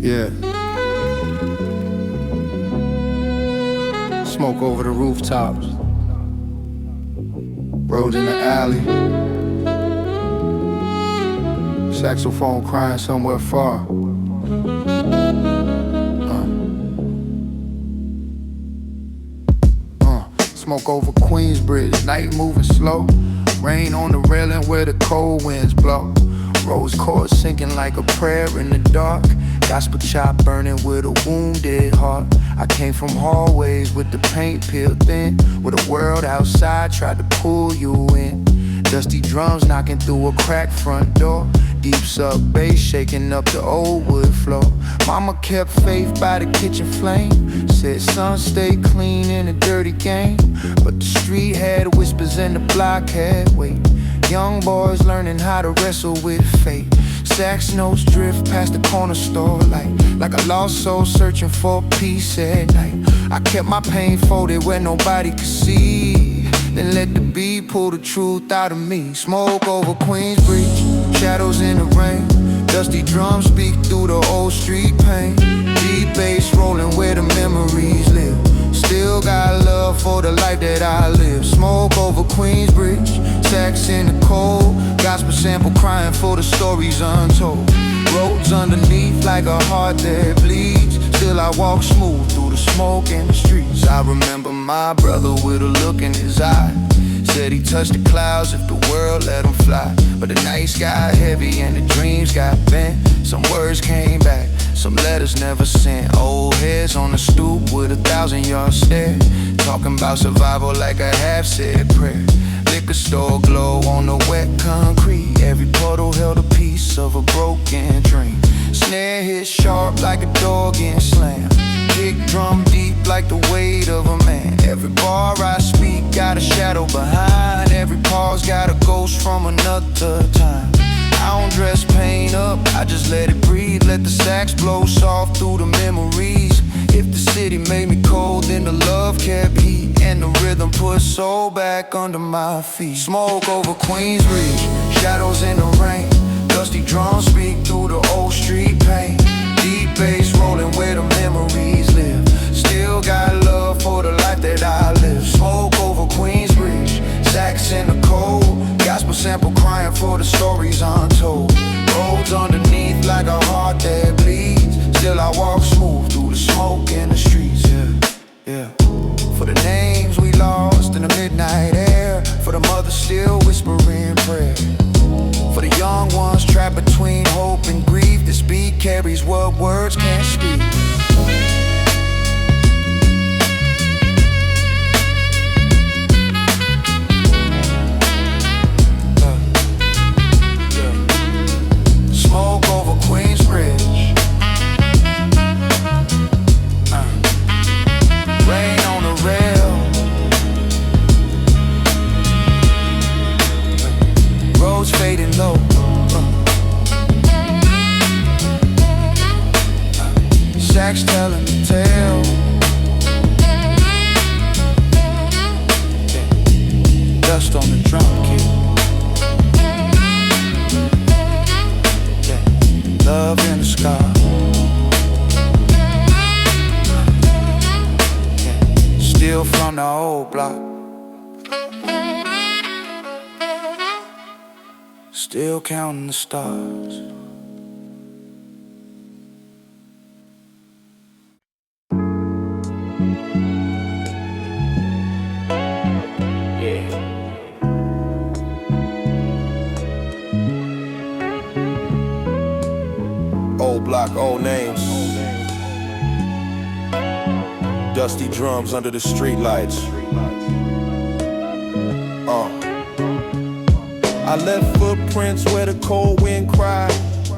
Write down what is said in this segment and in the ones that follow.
Yeah. Smoke over the rooftops. Roads in the alley. Saxophone crying somewhere far. Smoke over Queensbridge, night moving slow. Rain on the railing where the cold winds blow. Rose chords sinking like a prayer in the dark. Gospel chop burning with a wounded heart. I came from hallways with the paint peeled thin, where the world outside tried to pull you in. Dusty drums knocking through a cracked front door. Deep sub bass shaking up the old wood floor. Mama kept faith by the kitchen flame. Said son, stay clean in a dirty game. But the street had whispers and the block had weight. Young boys learning how to wrestle with fate. Sax notes drift past the corner store light, like a lost soul searching for peace at night. I kept my pain folded where nobody could see, then let the beat pull the truth out of me. Smoke over Queensbridge, shadows in the rain. Dusty drums speak through the old street pain. Deep bass rolling where the memories live. Still got love for the life that I live. Smoke over Queensbridge, sax in the cold. Gospel sample crying for the stories untold. Roads underneath like a heart that bleeds. Still I walk smooth through the smoke and the streets. I remember my brother with a look in his eye. Said he touched the clouds if the world let him fly. But the nights got heavy and the dreams got bent. Some words came back, some letters never sent. Old heads on the stoop with 1,000-yard stare, talking about survival like a half-said prayer. Liquor store glow on the wet concrete. Every puddle held a piece of a broken dream. Snare hit sharp like a door getting slammed. Kick drum deep like the weight of a man. Every bar I speak got a shadow behind. Every pause got a ghost from another time. I don't dress pain up, I just let it breathe. Let the sax blow soft through the memories. If the city made me cold, then the love kept heat, and the rhythm put soul back under my feet. Smoke over Queensbridge, shadows in the rain. Dusty drums speak through the old street pain. Deep bass rolling where the memories live. Still got love for the life that I live. Smoke over Queensbridge, sax in the cold. Gospel sample crying for the stories untold. Roads underneath like a heart that bleeds. Still I walk smooth through the smoke in the streets, yeah. For the names we lost in the midnight air. For the mothers still whispering prayer. For the young ones trapped between hope and grief. This beat carries what words can't speak. Smoke over Queensbridge. Rain on the rail. Roads fading low. Sax telling the tale. Dust on the drum kit. Love in the sky. Still from the old block. Still counting the stars. Old block, old names. Dusty drums under the streetlights. I left footprints where the cold wind cried.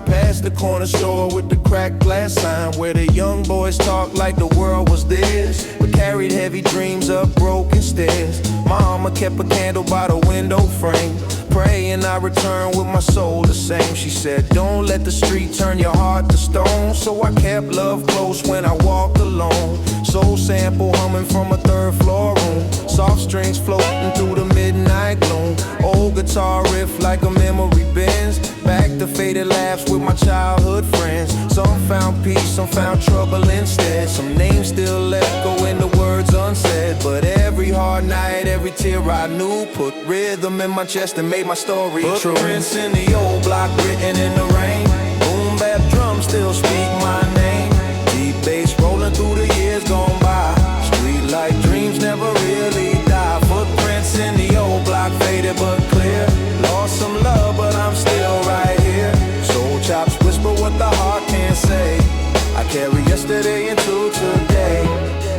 Past the corner store with the cracked glass sign, where the young boys talked like the world was theirs, but carried heavy dreams up broken stairs. Mama kept a candle by the window frame, praying I return with my soul the same. She said, don't let the street turn your heart to stone. So I kept love close when I walked alone. Soul sample humming from a third floor room. Soft strings floating through the midnight gloom. Old guitar riff like a memory bends. Back to faded laughs with my childhood friends. Some found peace, some found trouble instead. Some names still echo in the words unsaid. But every hard night, every tear I knew put rhythm in my chest and made my story true. Footprints in the old block written in the rain. Boom bap drums still speak my name. Deep bass rolling through the years gone by. Street light dreams never really die. Footprints in the old block faded but clear. Lost some love but I'm still right here. Soul chops whisper what the heart can't say. I carry yesterday into today.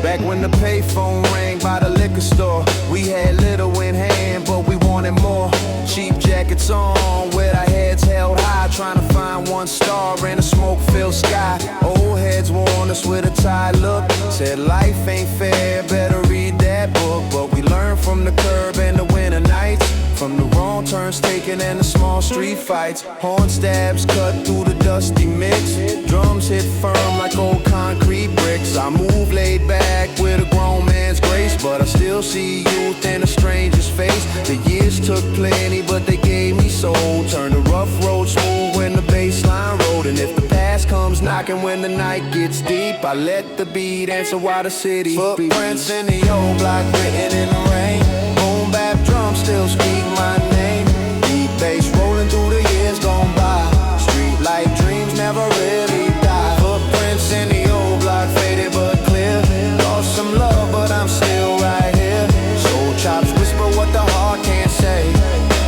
Back when the payphone rang by the liquor store, we had little in hand, but we wanted more. Cheap jackets on, with our heads held high, trying to find one star in a smoke-filled sky. Old heads warned us with a tired look, said life ain't fair, better read that book. But we learned from the curb and the winter nights, from the wrong turns taken and the small street fights. Horn stabs cut through the dusty mix. Drums hit firm like old concrete bricks. I move laid back with a grown man's grace, but I still see youth in a stranger's face. The years took plenty, but they gave me soul. Turned the rough road smooth when the bass line rolled. And if the past comes knocking when the night gets deep, I let the beat answer why the city beats. Footprints in the old block written in the rain. Boom bap drums still speak my name. Deep bass rolling through the years gone by. Street light dreams never really die. Footprints in the old block faded but clear. Lost some love but I'm still right here. Soul chops whisper what the heart can't say.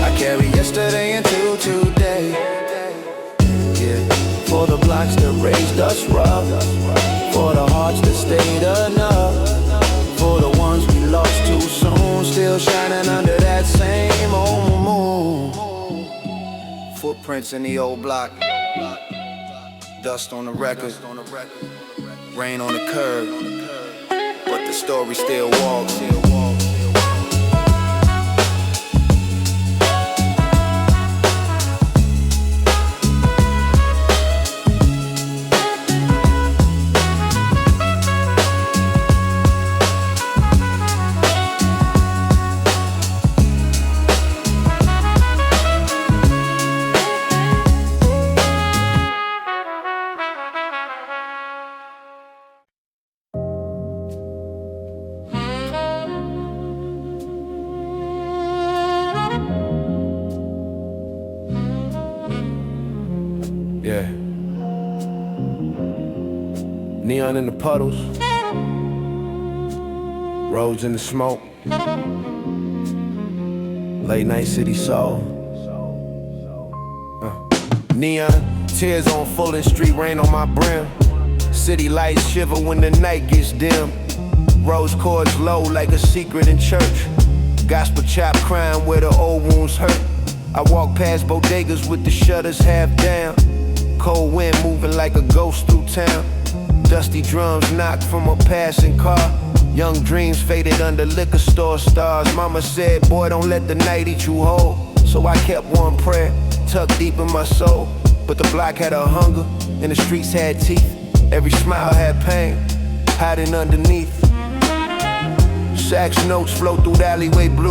I carry yesterday into today. Yeah. For the blocks that raised us rough, for the hearts that stayed enough, for the ones we lost too soon, still shining under that same old moon. Footprints in the old block, dust on the record, rain on the curb, but the story still walks. Yeah. Neon in the puddles, roads in the smoke, late night city soul. Neon, tears on Fulton Street, rain on my brim. City lights shiver when the night gets dim. Rose chords low like a secret in church. Gospel chop crying where the old wounds hurt. I walk past bodegas with the shutters half down. Cold wind moving like a ghost through town. Dusty drums knock from a passing car. Young dreams faded under liquor store stars. Mama said, boy, don't let the night eat you whole. So I kept one prayer tucked deep in my soul. But the block had a hunger and the streets had teeth. Every smile had pain hiding underneath. Sax notes flow through the alleyway blue,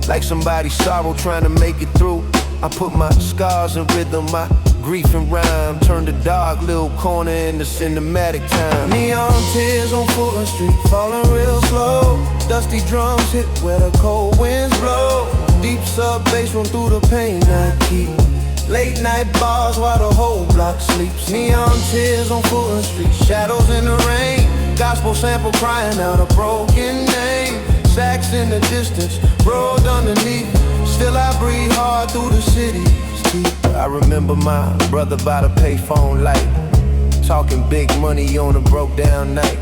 like somebody's sorrow trying to make it through. I put my scars in rhythm, my grief in rhyme. Turned a dark little corner into cinematic time. Neon tears on Fulton Street, falling real slow. Dusty drums hit where the cold winds blow. Deep sub bass run through the pain I keep. Late night bars while the whole block sleeps. Neon tears on Fulton Street, shadows in the rain. Gospel sample crying out a broken name. Sax in the distance, road underneath. Still I breathe hard through the city. I remember my brother by the payphone light, talking big money on a broke down night.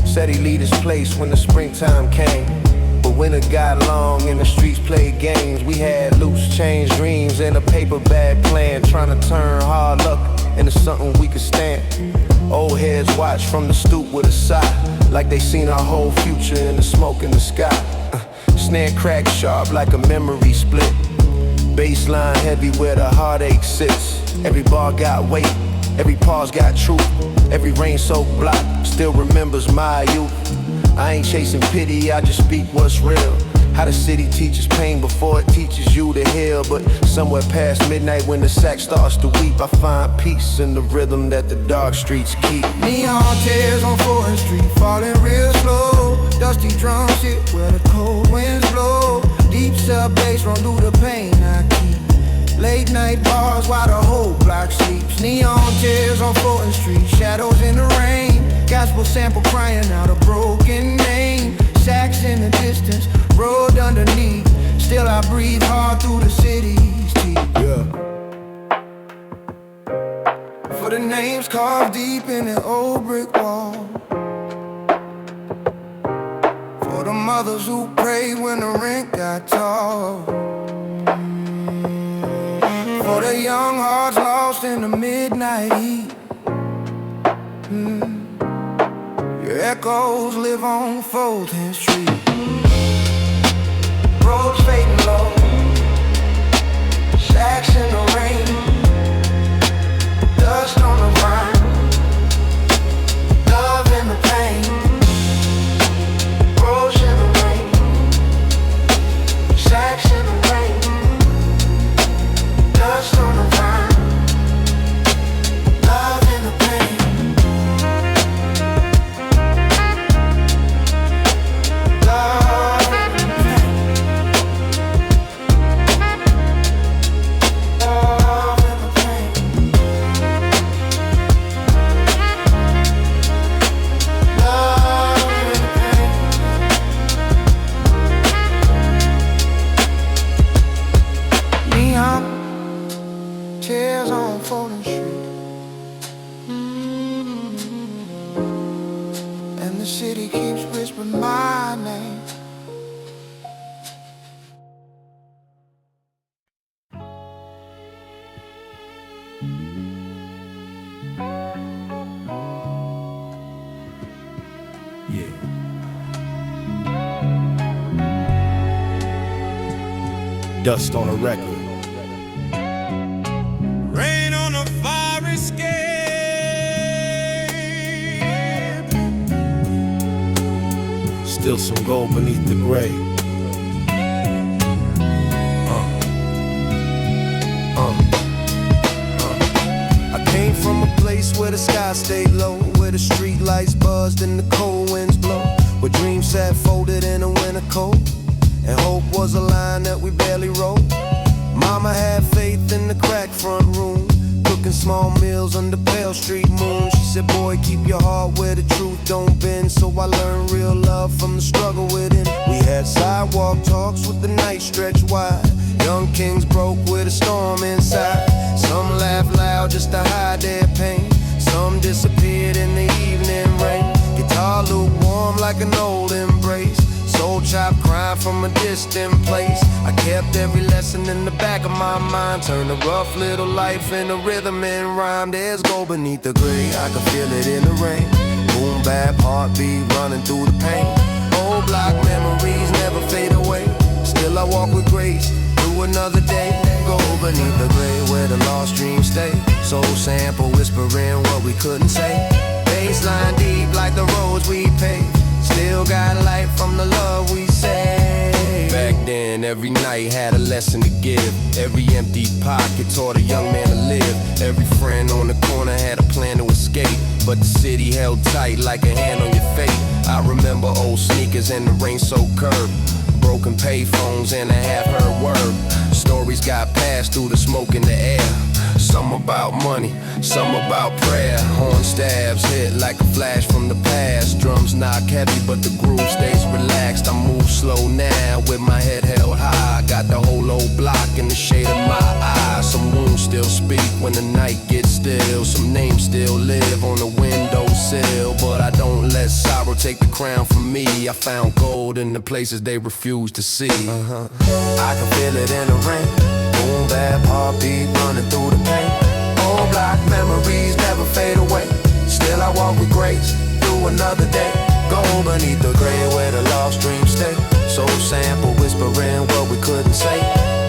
Said he'd leave his place when the springtime came. But winter got long and the streets played games. We had loose change dreams and a paper bag plan, trying to turn hard luck into something we could stand. Old heads watch from the stoop with a sigh, like they seen our whole future in the smoke in the sky. Snare crack sharp like a memory split. Baseline heavy where the heartache sits. Every bar got weight, every pause got truth. Every rain-soaked block still remembers my youth. I ain't chasing pity, I just speak what's real. How the city teaches pain before it teaches you to heal. But somewhere past midnight when the sack starts to weep, I find peace in the rhythm that the dark streets keep. Neon tears on 4th Street, falling real slow. Dusty drums hit where the cold winds blow. Deep sub bass run through the pain I keep. Late night bars while the whole block sleeps. Neon tears on 4th Street, shadows in the rain. Gospel sample crying out a broken name. Sacks in the distance, road underneath. Still I breathe hard through the city's teeth. Yeah. For the names carved deep in the old brick wall. For the mothers who prayed when the rent got tall. For the young hearts lost in the midnight heat. Your echoes live on Fulton Street. Roads fading low, sacks in the rain, dust on the vine, love in the pain. Roads in the rain, sacks in the rain, dust on the vine, love in the pain. Tears on Fulton Street, and the city keeps whispering my name. Yeah. Dust on a record. Rain on a fire escape. Still some gold beneath the gray. I came from a place where the sky stayed low, where the street lights buzzed and the cold winds blow, where dreams sat folded in a winter coat, and hope was a line that we barely wrote. Mama had faith in the crack front room, cooking small meals under pale street moon. She said, boy, keep your heart where the truth don't bend. So I learned real love from the struggle within. We had sidewalk talks with the night stretched wide. Young kings broke with a storm inside. Some laughed loud just to hide their pain. Some disappeared in the evening rain. Guitar lukewarm like an old embrace. Soul chop crying from a distant place. I kept every lesson in the back of my mind. Turned a rough little life into rhythm and rhyme. There's gold beneath the gray, I can feel it in the rain. Boom bap, heartbeat running through the pain. Old block memories never fade away. Still I walk with grace through another day. Gold beneath the gray where the lost dreams stay. Soul sample whispering what we couldn't say. Baseline deep like the roads we paved. Still got light from the love we saved. Back then, every night had a lesson to give. Every empty pocket taught a young man to live. Every friend on the corner had a plan to escape, but the city held tight like a hand on your fate. I remember old sneakers and the rain-soaked curb, broken payphones and a half-heard word. Stories got passed through the smoke in the air. Some about money, some about prayer. Horn stabs hit like a flash from the past. Drums knock heavy, but the groove stays relaxed. I move slow now with my head held high. Got the whole old block in the shade of my eyes. Some wounds still speak when the night gets still. Some names still live on the windowsill, but I don't let sorrow take the crown from me. I found gold in the places they refuse to see. I can feel it in the rain. Boom bap, heartbeat running through the pain. Old block memories never fade away. Still I walk with grace through another day. Gold beneath the gray where the lost dreams stay. Soul sample whispering what we couldn't say.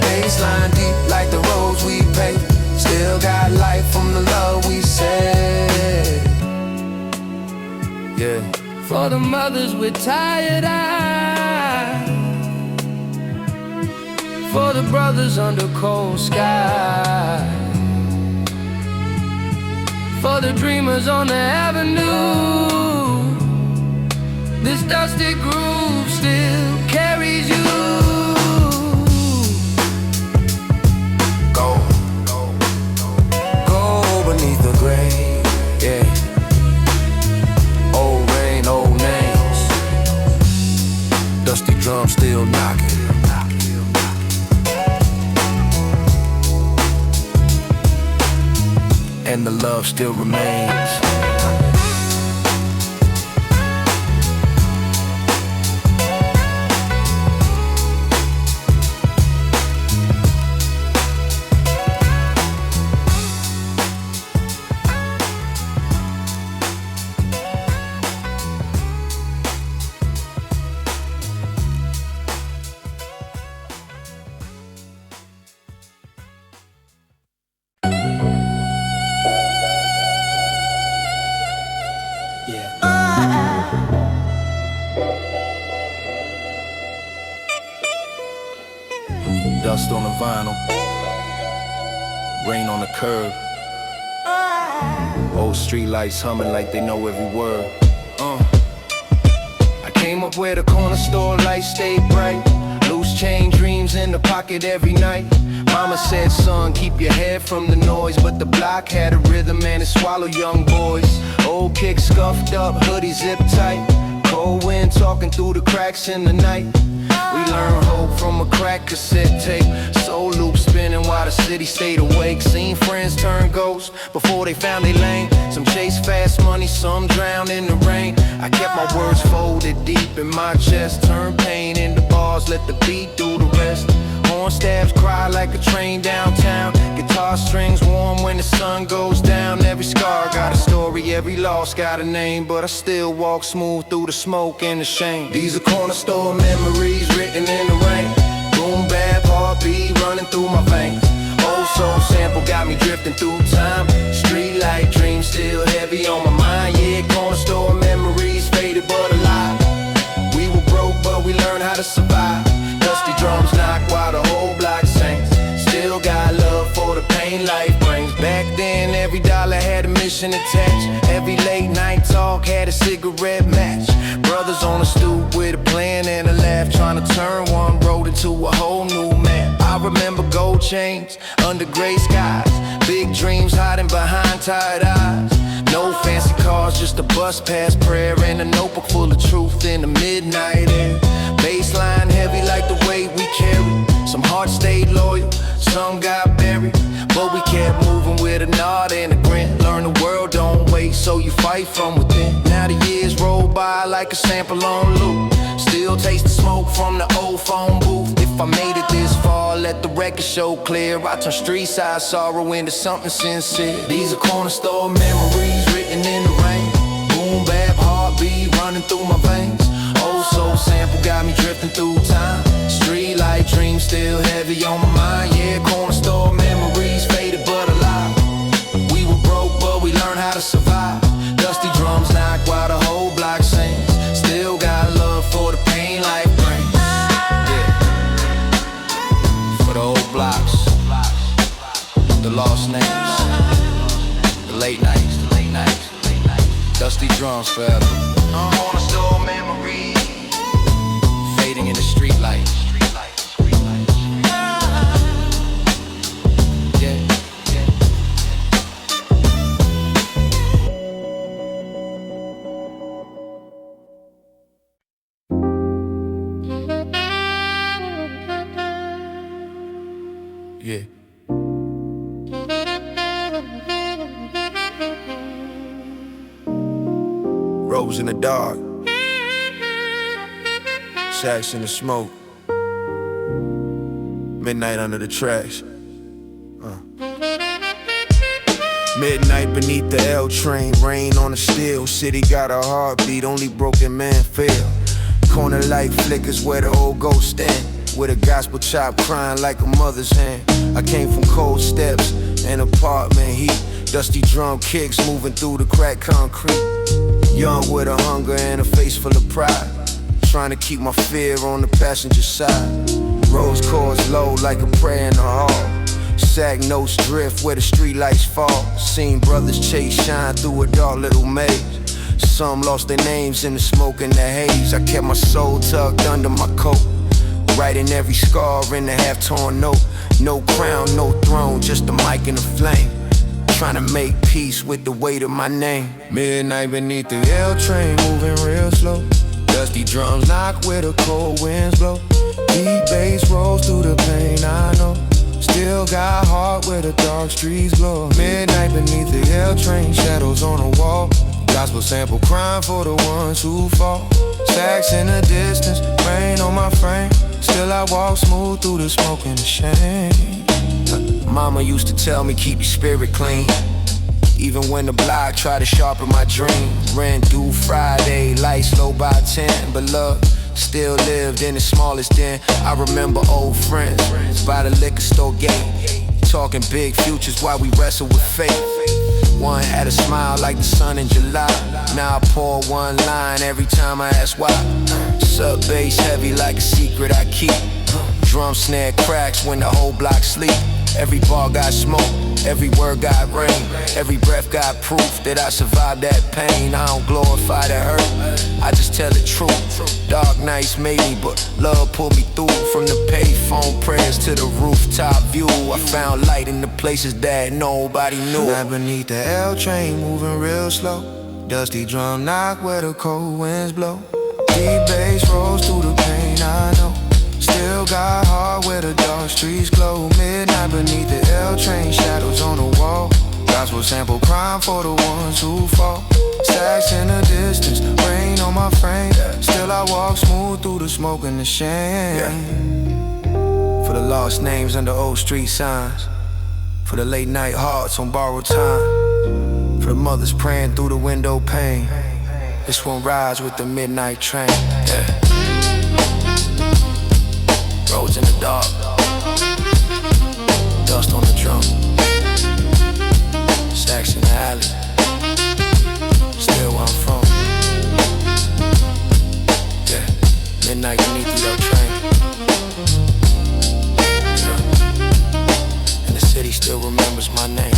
Baseline deep like the roads we paved. Still got life from the love we saved. Yeah, from For the mothers with tired eyes, for the brothers under cold skies, for the dreamers on the avenue. This dusty groove still carries you. Go, go beneath the grave, yeah. Old rain, old names, dusty drums still knocking. And the love still remains. Dust on the vinyl, rain on the curb, old street lights humming like they know every word. I came up where the corner store lights stayed bright, loose chain dreams in the pocket every night. Mama said, son, keep your head from the noise, but the block had a rhythm and it swallowed young boys. Old kicks scuffed up, hoodie zip tight, cold wind talking through the cracks in the night. We learned hope from a crack cassette tape, soul loop spinning while the city stayed awake. Seen friends turn ghosts before they found their lane. Some chase fast money, some drowned in the rain. I kept my words folded deep in my chest, turned pain into bars, let the beat do the rest. Horn stabs cry like a train downtown, guitar strings warm when the sun goes down. Every scar got a story, every loss got a name, but I still walk smooth through the smoke and the shame. These are corner store memories written in the rain. Boom bap, heartbeat running through my veins. Old soul sample got me drifting through time. Street light dreams still heavy on my mind. Yeah, corner store memories faded but alive. We were broke but we learned how to survive. Dusty drums knock while the whole block sings. Still got love for the pain life brings. Back then every dollar had a mission attached. Every late night talk had a cigarette match. Brothers on the stoop with a plan and a laugh, trying to turn one road into a whole new map. I remember gold chains under gray skies, big dreams hiding behind tired eyes. No fancy cars, just a bus pass prayer and a notebook full of truth in the midnight air. Baseline heavy like the weight we carry. Some hearts stayed loyal, some got buried, but we kept moving with a nod and a grin. Learn the world don't wait, so you fight from within. Now the years roll by like a sample on loop. Still taste the smoke from the old phone booth. If I made it this far, let the record show clear. I turn street side sorrow into something sincere. These are corner store memories written in the rain. Boom bap, heartbeat running through my veins. Old soul sample got me drifting through time. Street light dreams still heavy on my mind. Yeah, corner store memories faded but alive. We were broke but we learned how to survive. Dusty drums knock while the whole block sings. Still got love for the pain life brings. Yeah, for the old blocks, the lost names, the late nights, dusty drums forever. Corner store memories fading in the street light. Yeah. Rose in the dark, shacks in the smoke, midnight under the tracks. Midnight beneath the L train, rain on the steel. City got a heartbeat, only broken man feel. Corner light flickers where the old ghost stand, with a gospel chop crying like a mother's hand. I came from cold steps and apartment heat. Dusty drum kicks moving through the cracked concrete. Young with a hunger and a face full of pride, trying to keep my fear on the passenger side. Rose chords low like a prayer in the hall. Sag notes drift where the streetlights fall. Seen brothers chase shine through a dark little maze. Some lost their names in the smoke and the haze. I kept my soul tucked under my coat, writing every scar in the half-torn note. No crown, no throne, just a mic and a flame, trying to make peace with the weight of my name. Midnight beneath the L train, moving real slow. Dusty drums knock where the cold winds blow. Deep bass rolls through the pain, I know. Still got heart where the dark streets glow. Midnight beneath the L train, shadows on the wall. Gospel sample crying for the ones who fall. Sax in the distance, rain on my frame. Still I walk smooth through the smoke and the shame. Mama used to tell me keep your spirit clean, even when the block tried to sharpen my dream. Rent due Friday, lights low by 10, but love still lived in the smallest den. I remember old friends by the liquor store gate, talking big futures while we wrestle with fate. One had a smile like the sun in July. Now I pour one line every time I ask why. Sub bass heavy like a secret I keep. Drum snare cracks when the whole block sleep. Every bar got smoke, every word got rain. Every breath got proof that I survived that pain. I don't glorify the hurt, I just tell the truth. Dark nights made me, but love pulled me through. From the payphone prayers to the rooftop view, I found light in the places that nobody knew. Now beneath the L train, moving real slow. Dusty drum knock where the cold winds blow. Deep bass rolls through the pain, I know. Still got heart where the dark streets glow. Midnight beneath the L train, shadows on the wall. Gospel sample crying for the ones who fall. Sax in the distance, rain on my frame. Still I walk smooth through the smoke and the shame. For the lost names under old street signs, for the late night hearts on borrowed time, for the mothers praying through the window pane. This one rides with the midnight train. Yeah. Roads in the dark, dust on the drum, Sax in the alley, still where I'm from. Yeah, midnight beneath the train. Yeah. And the city still remembers my name.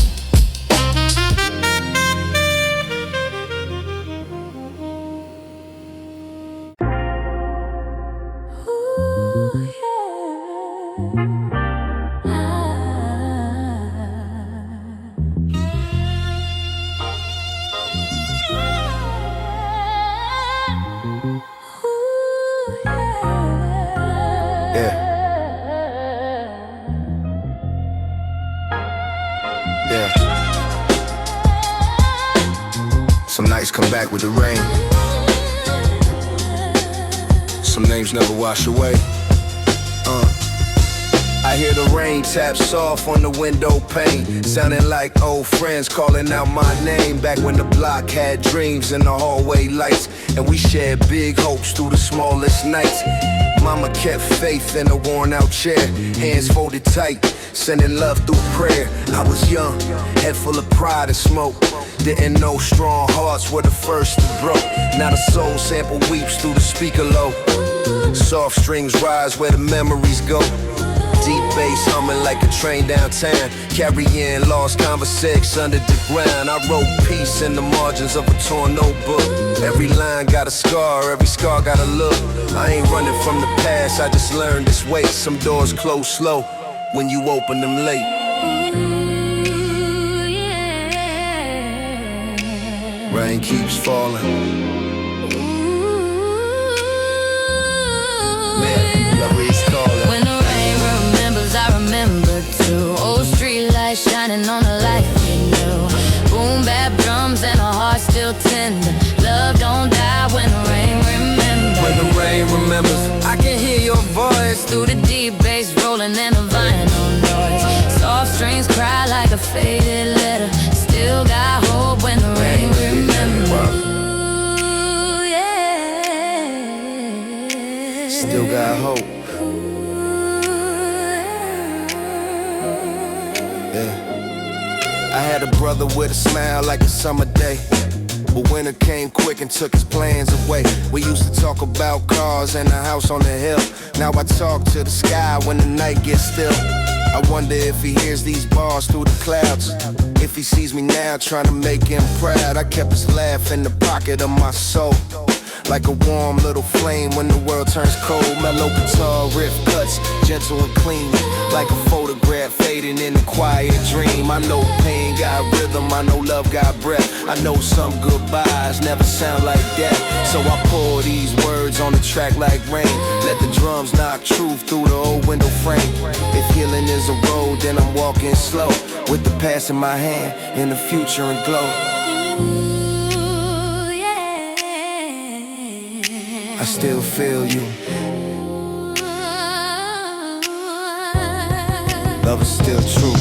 Some nights come back with the rain. Some names never wash away. I hear the rain tap soft on the window pane, sounding like old friends calling out my name. Back when the block had dreams in the hallway lights, and we shared big hopes through the smallest nights. Mama kept faith in a worn out chair, hands folded tight, sending love through prayer. I was young, head full of pride and smoke. Didn't know strong hearts were the first to broke. Now the soul sample weeps through the speaker low. Soft strings rise where the memories go. Deep bass humming like a train downtown, carrying lost conversations under the ground. I wrote peace in the margins of a torn notebook. Every line got a scar, every scar got a look. I ain't running from the past, I just learned this way. Some doors close slow when you open them late. Rain keeps falling. Man, Lorraine's calling. When the rain remembers, I remember too. Old street lights shining on the life we knew. Boom bap drums and a heart still tender. Love don't die when the rain remembers. When the rain remembers, I can hear your voice through the deep bass rolling and the vinyl noise. Soft strings cry like a faded letter. Still got hope when the rain remembers. Ooh, yeah. Still got hope. Yeah. I had a brother brother with a smile like a summer day. But winter came quick and took his plans away. We used to talk about cars and a house on the hill. Now I talk to the sky when the night gets still. I wonder if he hears these bars through the clouds. If he sees me now trying to make him proud. I kept his laugh in the pocket of my soul, like a warm little flame when the world turns cold. Mellow guitar riff cuts, gentle and clean, like a photograph fading in a quiet dream. I know pain got rhythm, I know love got breath. I know some goodbyes never sound like death. So I pour these words on the track like rain. Let the drums knock truth through the old window frame. If healing is a road, then I'm walking slow, with the past in my hand and the future in glow. I still feel you. Love is still true.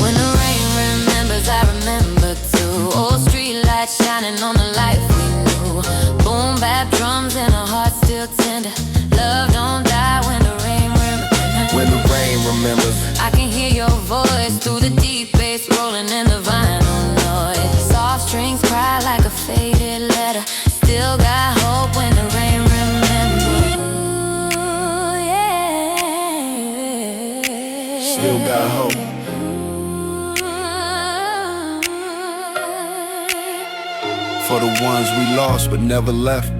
When the rain remembers, I remember too. Old street lights shining on the life we knew. Boom bap drums and a heart still tender. Love don't die when the rain remembers. When the rain remembers, I can hear your voice through the deep bass rolling in the vinyl noise. Soft strings cry like a faded letter. Still got hope when the rain remembers. still got hope. For the ones we lost but never left.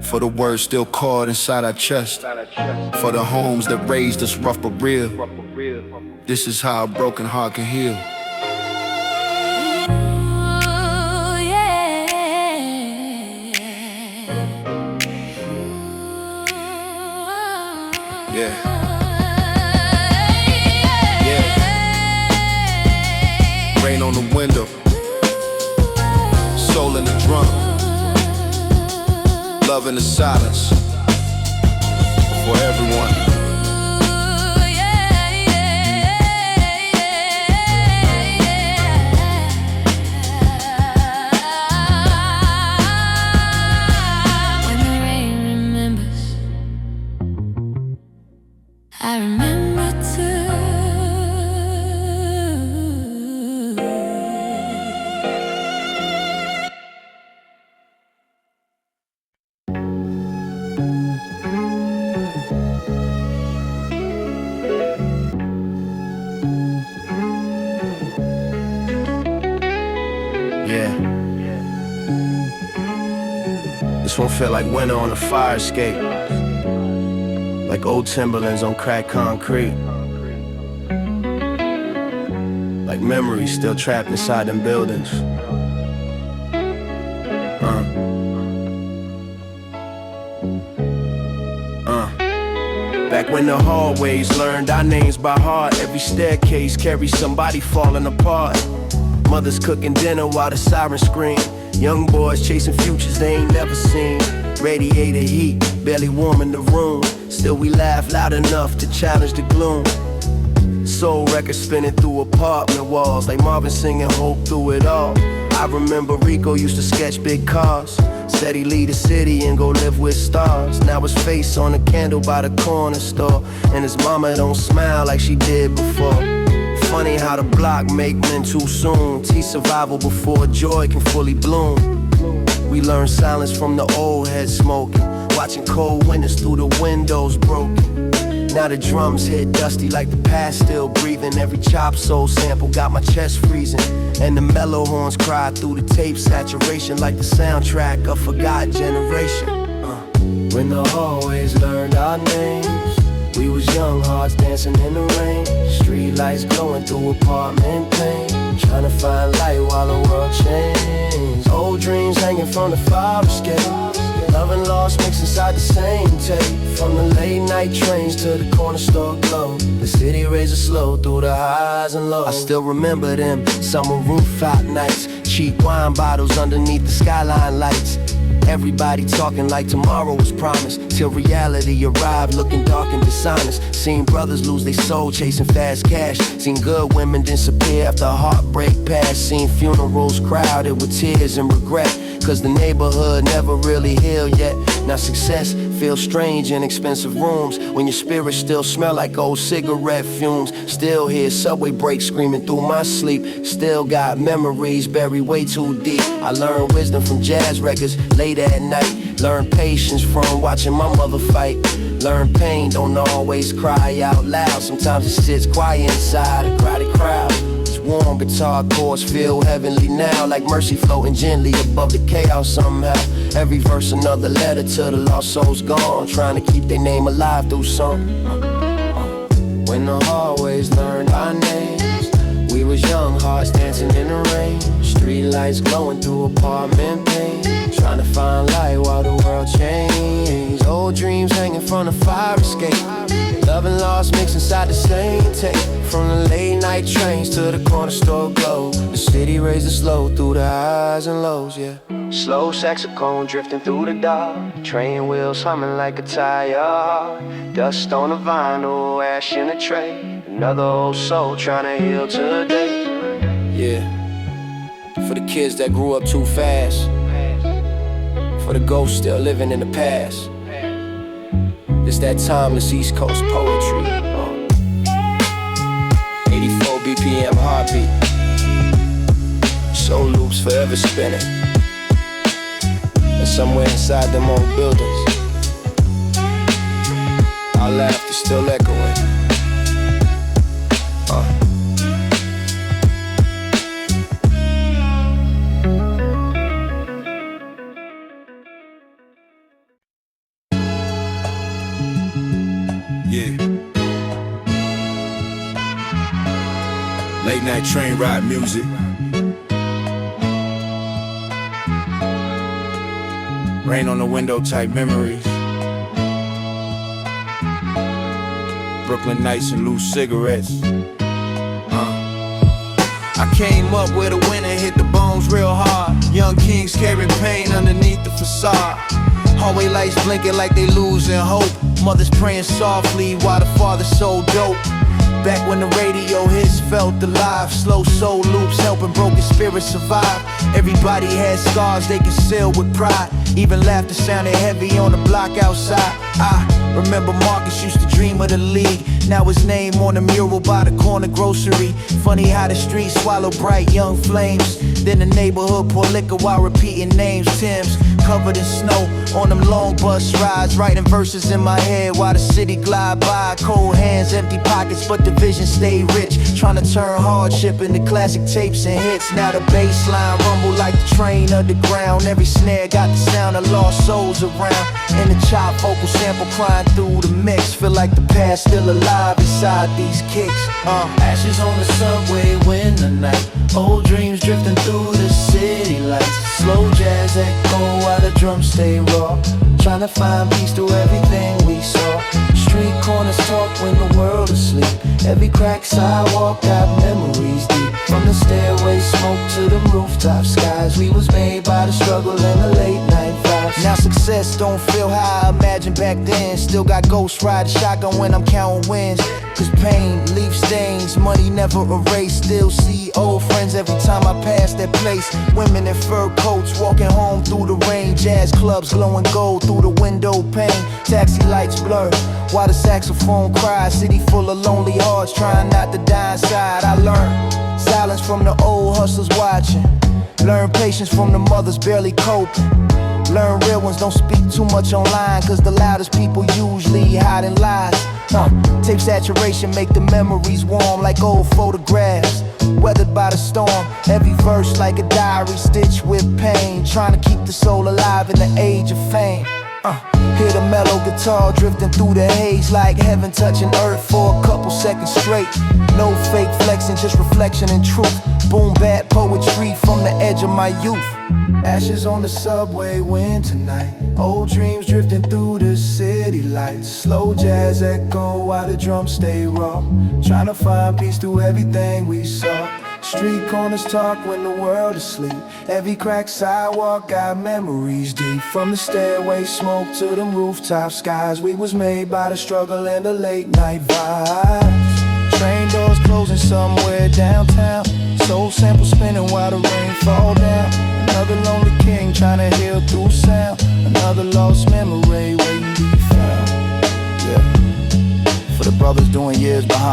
For the words still caught inside our chest. For the homes that raised us rough but real. This is how a broken heart can heal. Yeah. Rain on the window, soul in the drum, love in the silence, for everyone. When the rain remembers, I remember too. This one feel like winter on a fire escape, like old Timberlands on cracked concrete, like memories still trapped inside them buildings. Back when the hallways learned our names by heart, every staircase carries somebody falling apart. Mothers cooking dinner while the sirens scream. Young boys chasing futures they ain't never seen. Radiator heat, barely warm in the room. Still we laugh loud enough to challenge the gloom. Soul records spinning through apartment walls, like Marvin singing hope through it all. I remember Rico used to sketch big cars. Said he'd leave the city and go live with stars. Now his face on a candle by the corner store, and his mama don't smile like she did before. Funny how the block make men too soon. Teach survival before joy can fully bloom. We learn silence from the old heads smoking, watching cold winters through the windows broken. Now the drums hit dusty like the past still breathing. Every chop soul sample got my chest freezing, and the mellow horns cry through the tape saturation like the soundtrack of forgotten generation. When the hallways learned our names, we was young hearts dancing in the rain. Street lights glowing through apartment pain, trying to find light while the world changed. Old dreams hanging from the fire escape, love and loss mixed inside the same tape. From the late night trains to the corner store glow, the city raises slow through the highs and lows. I still remember them summer rooftop nights, cheap wine bottles underneath the skyline lights. Everybody talking like tomorrow was promised, till reality arrived looking dark and dishonest. Seen brothers lose their soul chasing fast cash. Seen good women disappear after a heartbreak passed. Seen funerals crowded with tears and regret, cause the neighborhood never really healed yet. Now success Feel strange in expensive rooms when your spirit still smell like old cigarette fumes. Still hear subway brakes screaming through my sleep. Still got memories buried way too deep. I learned wisdom from jazz records late at night. Learned patience from watching my mother fight. Learn pain, don't always cry out loud. Sometimes it sits quiet inside a crowded crowd. Warm guitar chords feel heavenly now, like mercy floating gently above the chaos somehow. Every verse another letter to the lost souls gone, trying to keep their name alive through song. When the hallways learned our names, we was young hearts dancing in the rain. Street lights glowing through apartment panes, trying to find light while the world changed. Old dreams hanging from the fire escape. Love and loss mixed inside the same tape. From the late night trains to the corner store glow, the city raising slow through the highs and lows, yeah. Slow saxophone drifting through the dark, train wheels humming like a tire. Dust on the vinyl, ash in a tray. Another old soul trying to heal today. Yeah, for the kids that grew up too fast, for the ghosts still living in the past. It's that timeless East Coast poetry. 84 BPM heartbeat. Soul loops forever spinning. And somewhere inside them old buildings, our laughter still echoing. Late night train ride music. Rain on the window type memories. Brooklyn nights and loose cigarettes. I came up where the winter hit the bones real hard. Young kings carrying pain underneath the facade. Hallway lights blinking like they losing hope. Mothers praying softly while the father so dope. Back when the radio hits felt alive. Slow soul loops helping broken spirits survive. Everybody had scars they concealed with pride. Even laughter sounded heavy on the block outside. I remember Marcus used to dream of the league. Now his name on the mural by the corner grocery. Funny how the streets swallow bright young flames. Then the neighborhood pour liquor while repeating names. Tim's covered in snow on them long bus rides, writing verses in my head while the city glide by. Cold hands, empty pockets, but the vision stay rich. Trying to turn hardship into classic tapes and hits. Now the bass line rumble like the train underground. Every snare got the sound of lost souls around. And the chop vocal sample crying through the mix. Feel like the past still alive inside these kicks. Ashes on the subway, winter night. Old dreams drifting through the city lights. Slow jazz echo while the drums stay raw. Trying to find peace through everything we saw. Street corners talk when the world is asleep. Every crack sidewalk got memories deep. From the stairway smoke to the rooftop skies. We was made by the struggle and the late night vibes. Now success don't feel how I imagined back then. Still got ghost riding shotgun when I'm counting wins. Cause pain leaves stains, money never erased. Still see old friends every time I pass that place. Women in fur coats walking home through the rain. Jazz clubs glowing gold through the window pane. Taxi lights blur while the saxophone cries. City full of lonely hearts trying not to die inside. I learned silence from the old hustlers watching. Learn patience from the mothers barely coping. Learn real ones don't speak too much online. Cause the loudest people usually hiding lies. Tape saturation make the memories warm like old photographs. Weathered by the storm, every verse like a diary stitched with pain. Trying to keep the soul alive in the age of fame. Hear the mellow guitar drifting through the haze like heaven touching earth for a couple seconds straight. No fake flexing, just reflection and truth. Boom bap poetry from the edge of my youth. Ashes on the subway, winter night. Old dreams drifting through the city lights. Slow jazz echo while the drums stay raw. Trying to find peace through everything we saw. Street corners talk when the world is asleep. Every cracked sidewalk got memories deep. From the stairway smoke to the rooftop skies. We was made by the struggle and the late night vibes. Train doors closing somewhere downtown. Soul sample spinning while the rain fall down. Another lonely king trying to heal through sound. Another lost memory waiting.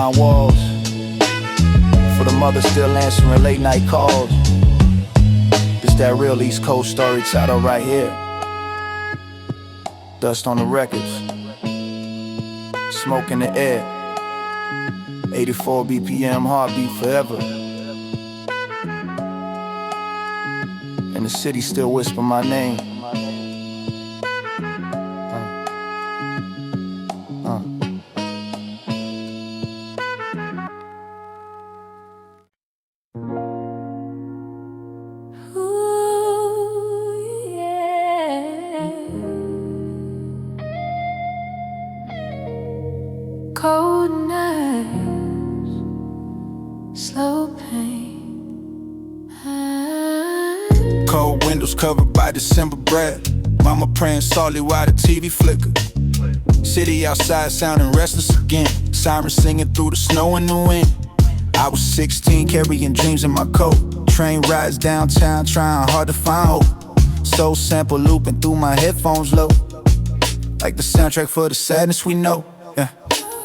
behind walls. For the mother still answering late night calls. This that real East Coast storyteller right here. Dust on the records, smoke in the air, 84 BPM, heartbeat forever. And the city still whisper my name. Cold nights, slow pain. Cold windows covered by December bread. Mama praying softly while the TV flickered. City outside sounding restless again. Sirens singing through the snow and the wind. I was 16 carrying dreams in my coat. Train rides downtown trying hard to find hope. Soul sample looping through my headphones low. Like the soundtrack for the sadness we know. Yeah.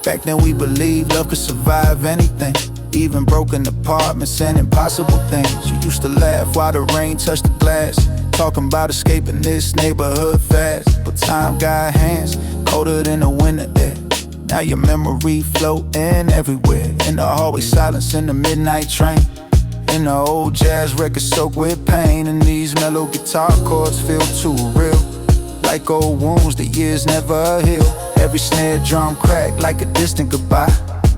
Back then we believed love could survive anything, even broken apartments and impossible things. You used to laugh while the rain touched the glass, talking about escaping this neighborhood fast. But time got hands, colder than the winter there. Now your memory floating everywhere. In the hallway silence in the midnight train. In the old jazz record soaked with pain. And these mellow guitar chords feel too real, like old wounds that years never heal. Every snare drum crack like a distant goodbye.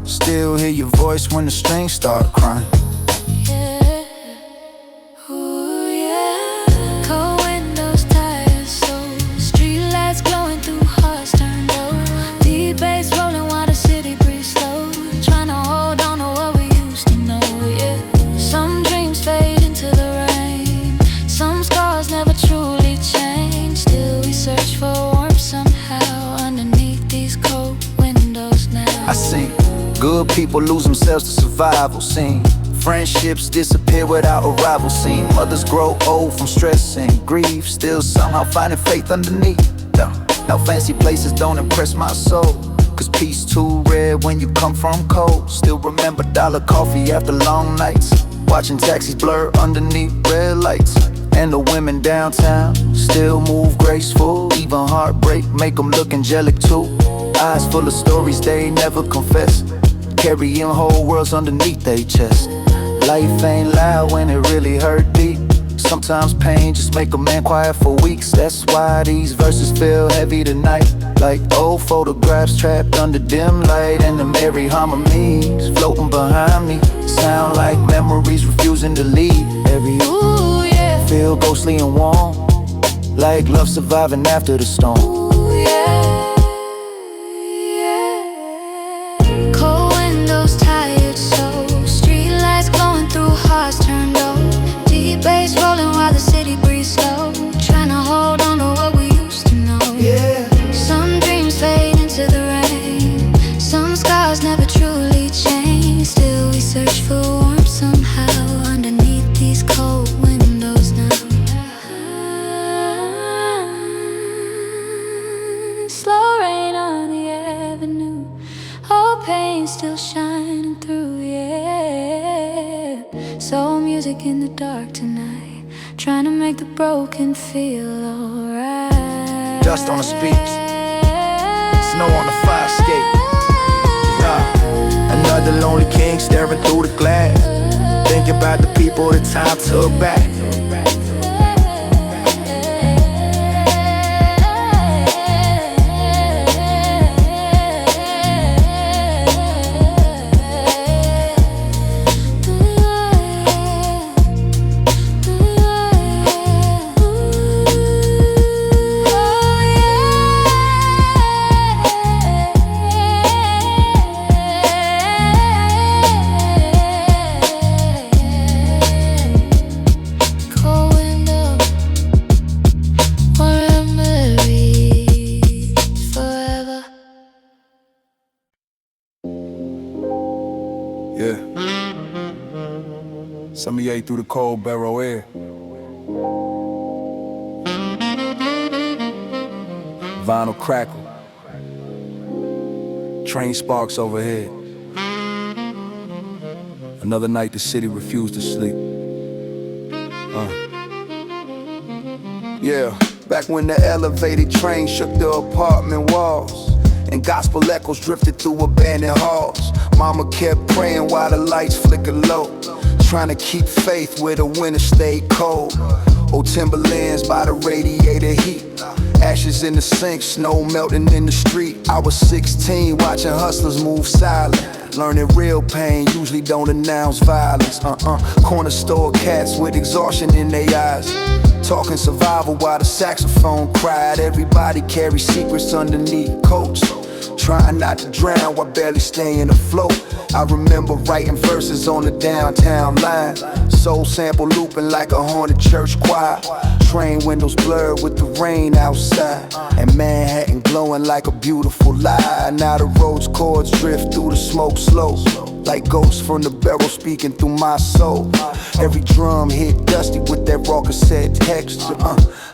Still hear your voice when the strings start crying. Yeah. Ooh, yeah. Cold windows, tired souls, streetlights glowing through hearts turned low. Deep bass rolling while the city breathes slow. Trying to hold on to what we used to know, yeah. Some dreams fade into the rain. Some scars never truly change. Still we search for warmth somehow underneath these cold windows now. I sing good people lose themselves to survival scene. Friendships disappear without a rival scene. Mothers grow old from stress and grief, still somehow finding faith underneath. Now fancy places don't impress my soul, cause peace too rare when you come from cold. Still remember dollar coffee after long nights, watching taxis blur underneath red lights. And the women downtown still move graceful. Even heartbreak make them look angelic too. Eyes full of stories they never confess, carrying whole worlds underneath their chest. Life ain't loud when it really hurt deep. Sometimes pain just make a man quiet for weeks. That's why these verses feel heavy tonight, like old photographs trapped under dim light. And the merry harmonies floating behind me sound like memories refusing to leave. Every Ooh, yeah. feel ghostly and warm, like love surviving after the storm. Ooh, yeah. Cold windows, tired souls, streetlights glowing through hearts turned old. Deep bass rolling while the city breathes slow. Trying to hold on to what we used to know. Yeah. Some dreams fade into the rain. Some scars never truly change. Still we search for warmth somehow underneath these cold windows now. Slow rain on the avenue, all pain still shining through, yeah. Soul music in the dark tonight, trying to make the broken feel alright. Dust on the speakers, snow on the fire escape. Another lonely king staring through the glass, thinking about the people that time took back. Yeah. Some of you ate through the cold barrel air. Vinyl crackle, train sparks overhead. Another night the city refused to sleep. Yeah, back when the elevated train shook the apartment walls and gospel echoes drifted through abandoned halls. Mama kept praying while the lights flickered low, trying to keep faith where the winter stayed cold. Old Timberlands by the radiator heat, ashes in the sink, snow melting in the street. I was 16 watching hustlers move silent, learning real pain usually don't announce violence. Corner store cats with exhaustion in their eyes, talking survival while the saxophone cried. Everybody carries secrets underneath coats, trying not to drown while barely staying afloat. I remember writing verses on the downtown line, soul sample looping like a haunted church choir. Train windows blurred with the rain outside, and Manhattan glowing like a beautiful lie. Now the road's chords drift through the smoke slow, like ghosts from the barrel speaking through my soul. Every drum hit dusty with that raw cassette texture,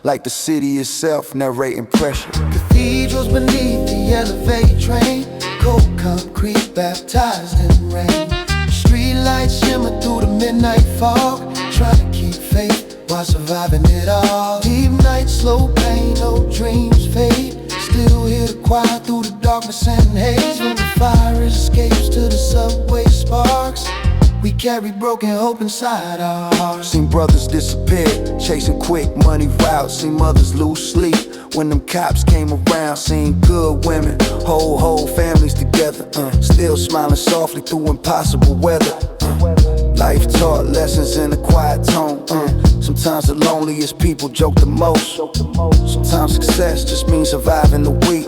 like the city itself narrating pressure. Cathedrals beneath the elevated train, cold concrete baptized in rain. Street lights shimmer through the midnight fog, trying to keep faith while surviving it all. Deep nights, slow pain, no dreams fade. Still hear the choir through the darkness and haze. When the fire escapes to the subway sparks, we carry broken hope inside our hearts. Seen brothers disappear, chasing quick money routes. Seen mothers lose sleep when them cops came around. Seen good women hold whole families together, still smiling softly through impossible weather. Life taught lessons in a quiet tone. Sometimes the loneliest people joke the most. Sometimes success just means surviving the week,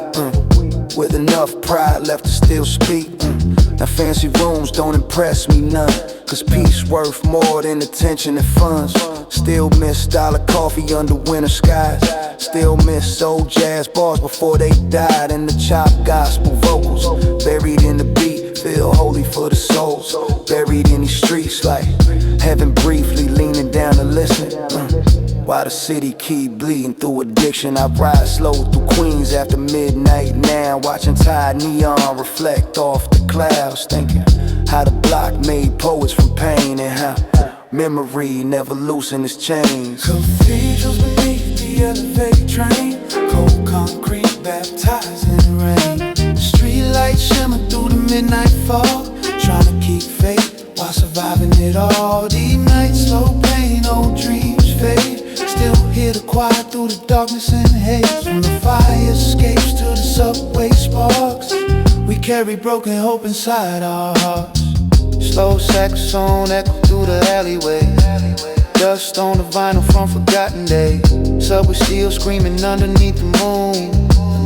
with enough pride left to still speak. Now fancy rooms don't impress me none, cause peace worth more than attention and funds. Still miss dollar coffee under winter skies. Still miss old jazz bars before they died, and the chopped gospel vocals buried in the beat feel holy for the soul. Buried in these streets like heaven briefly leaning down to listen, while the city keep bleeding through addiction. I ride slow through Queens after midnight now, watching tide neon reflect off the clouds, thinking how the block made poets from pain, and how memory never loosen its chains. Cathedrals beneath the elevated train, cold concrete baptized in rain. Street lights shimmer through the midnight fog, trying to keep faith while surviving it all. Deep nights, slow pain, old dreams fade. Still hear the choir through the darkness and haze. When the fire escapes to the subway sparks, we carry broken hope inside our hearts. Slow saxophone echo through the alleyway, dust on the vinyl from forgotten days. Subway still screaming underneath the moon,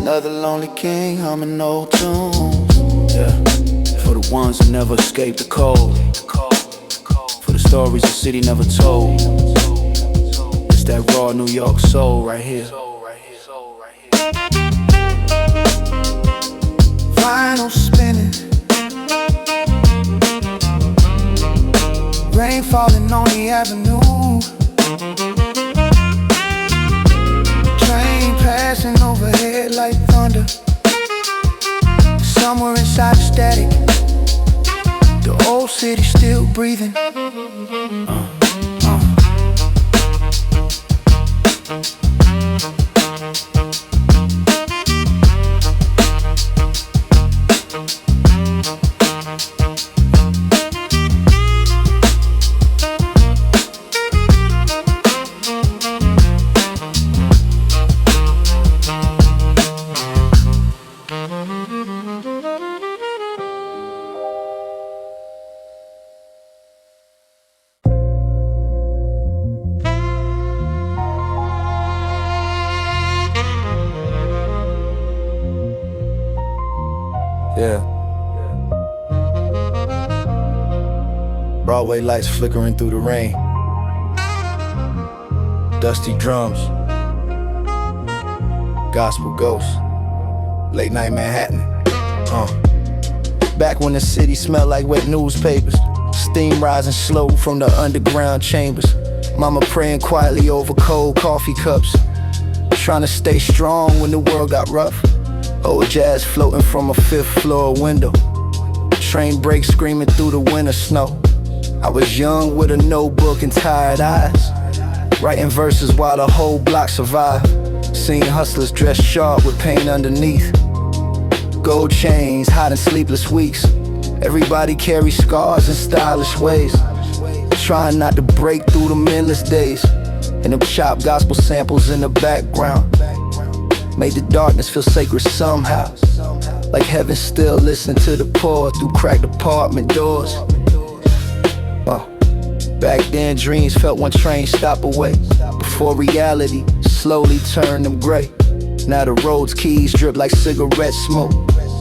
another lonely king humming old tunes. Yeah, for the ones who never escaped the cold, for the stories the city never told. It's that raw New York soul right here. Vinyl spinning, rain falling on the avenue. Train passing overhead like thunder. Somewhere inside the static, the old city still breathing. Yeah. Broadway lights flickering through the rain, dusty drums, gospel ghosts, late night Manhattan. Back when the city smelled like wet newspapers, steam rising slow from the underground chambers. Mama praying quietly over cold coffee cups, trying to stay strong when the world got rough. Old jazz floating from a 5th floor window, train brakes screaming through the winter snow. I was young with a notebook and tired eyes, writing verses while the whole block survived. Seen hustlers dressed sharp with pain underneath, gold chains hiding sleepless weeks. Everybody carries scars in stylish ways, trying not to break through them endless days. And them chopped gospel samples in the background made the darkness feel sacred somehow, like heaven still listening to the poor through cracked apartment doors. Back then dreams felt one train stop away, before reality slowly turned them gray. Now the road's keys drip like cigarette smoke,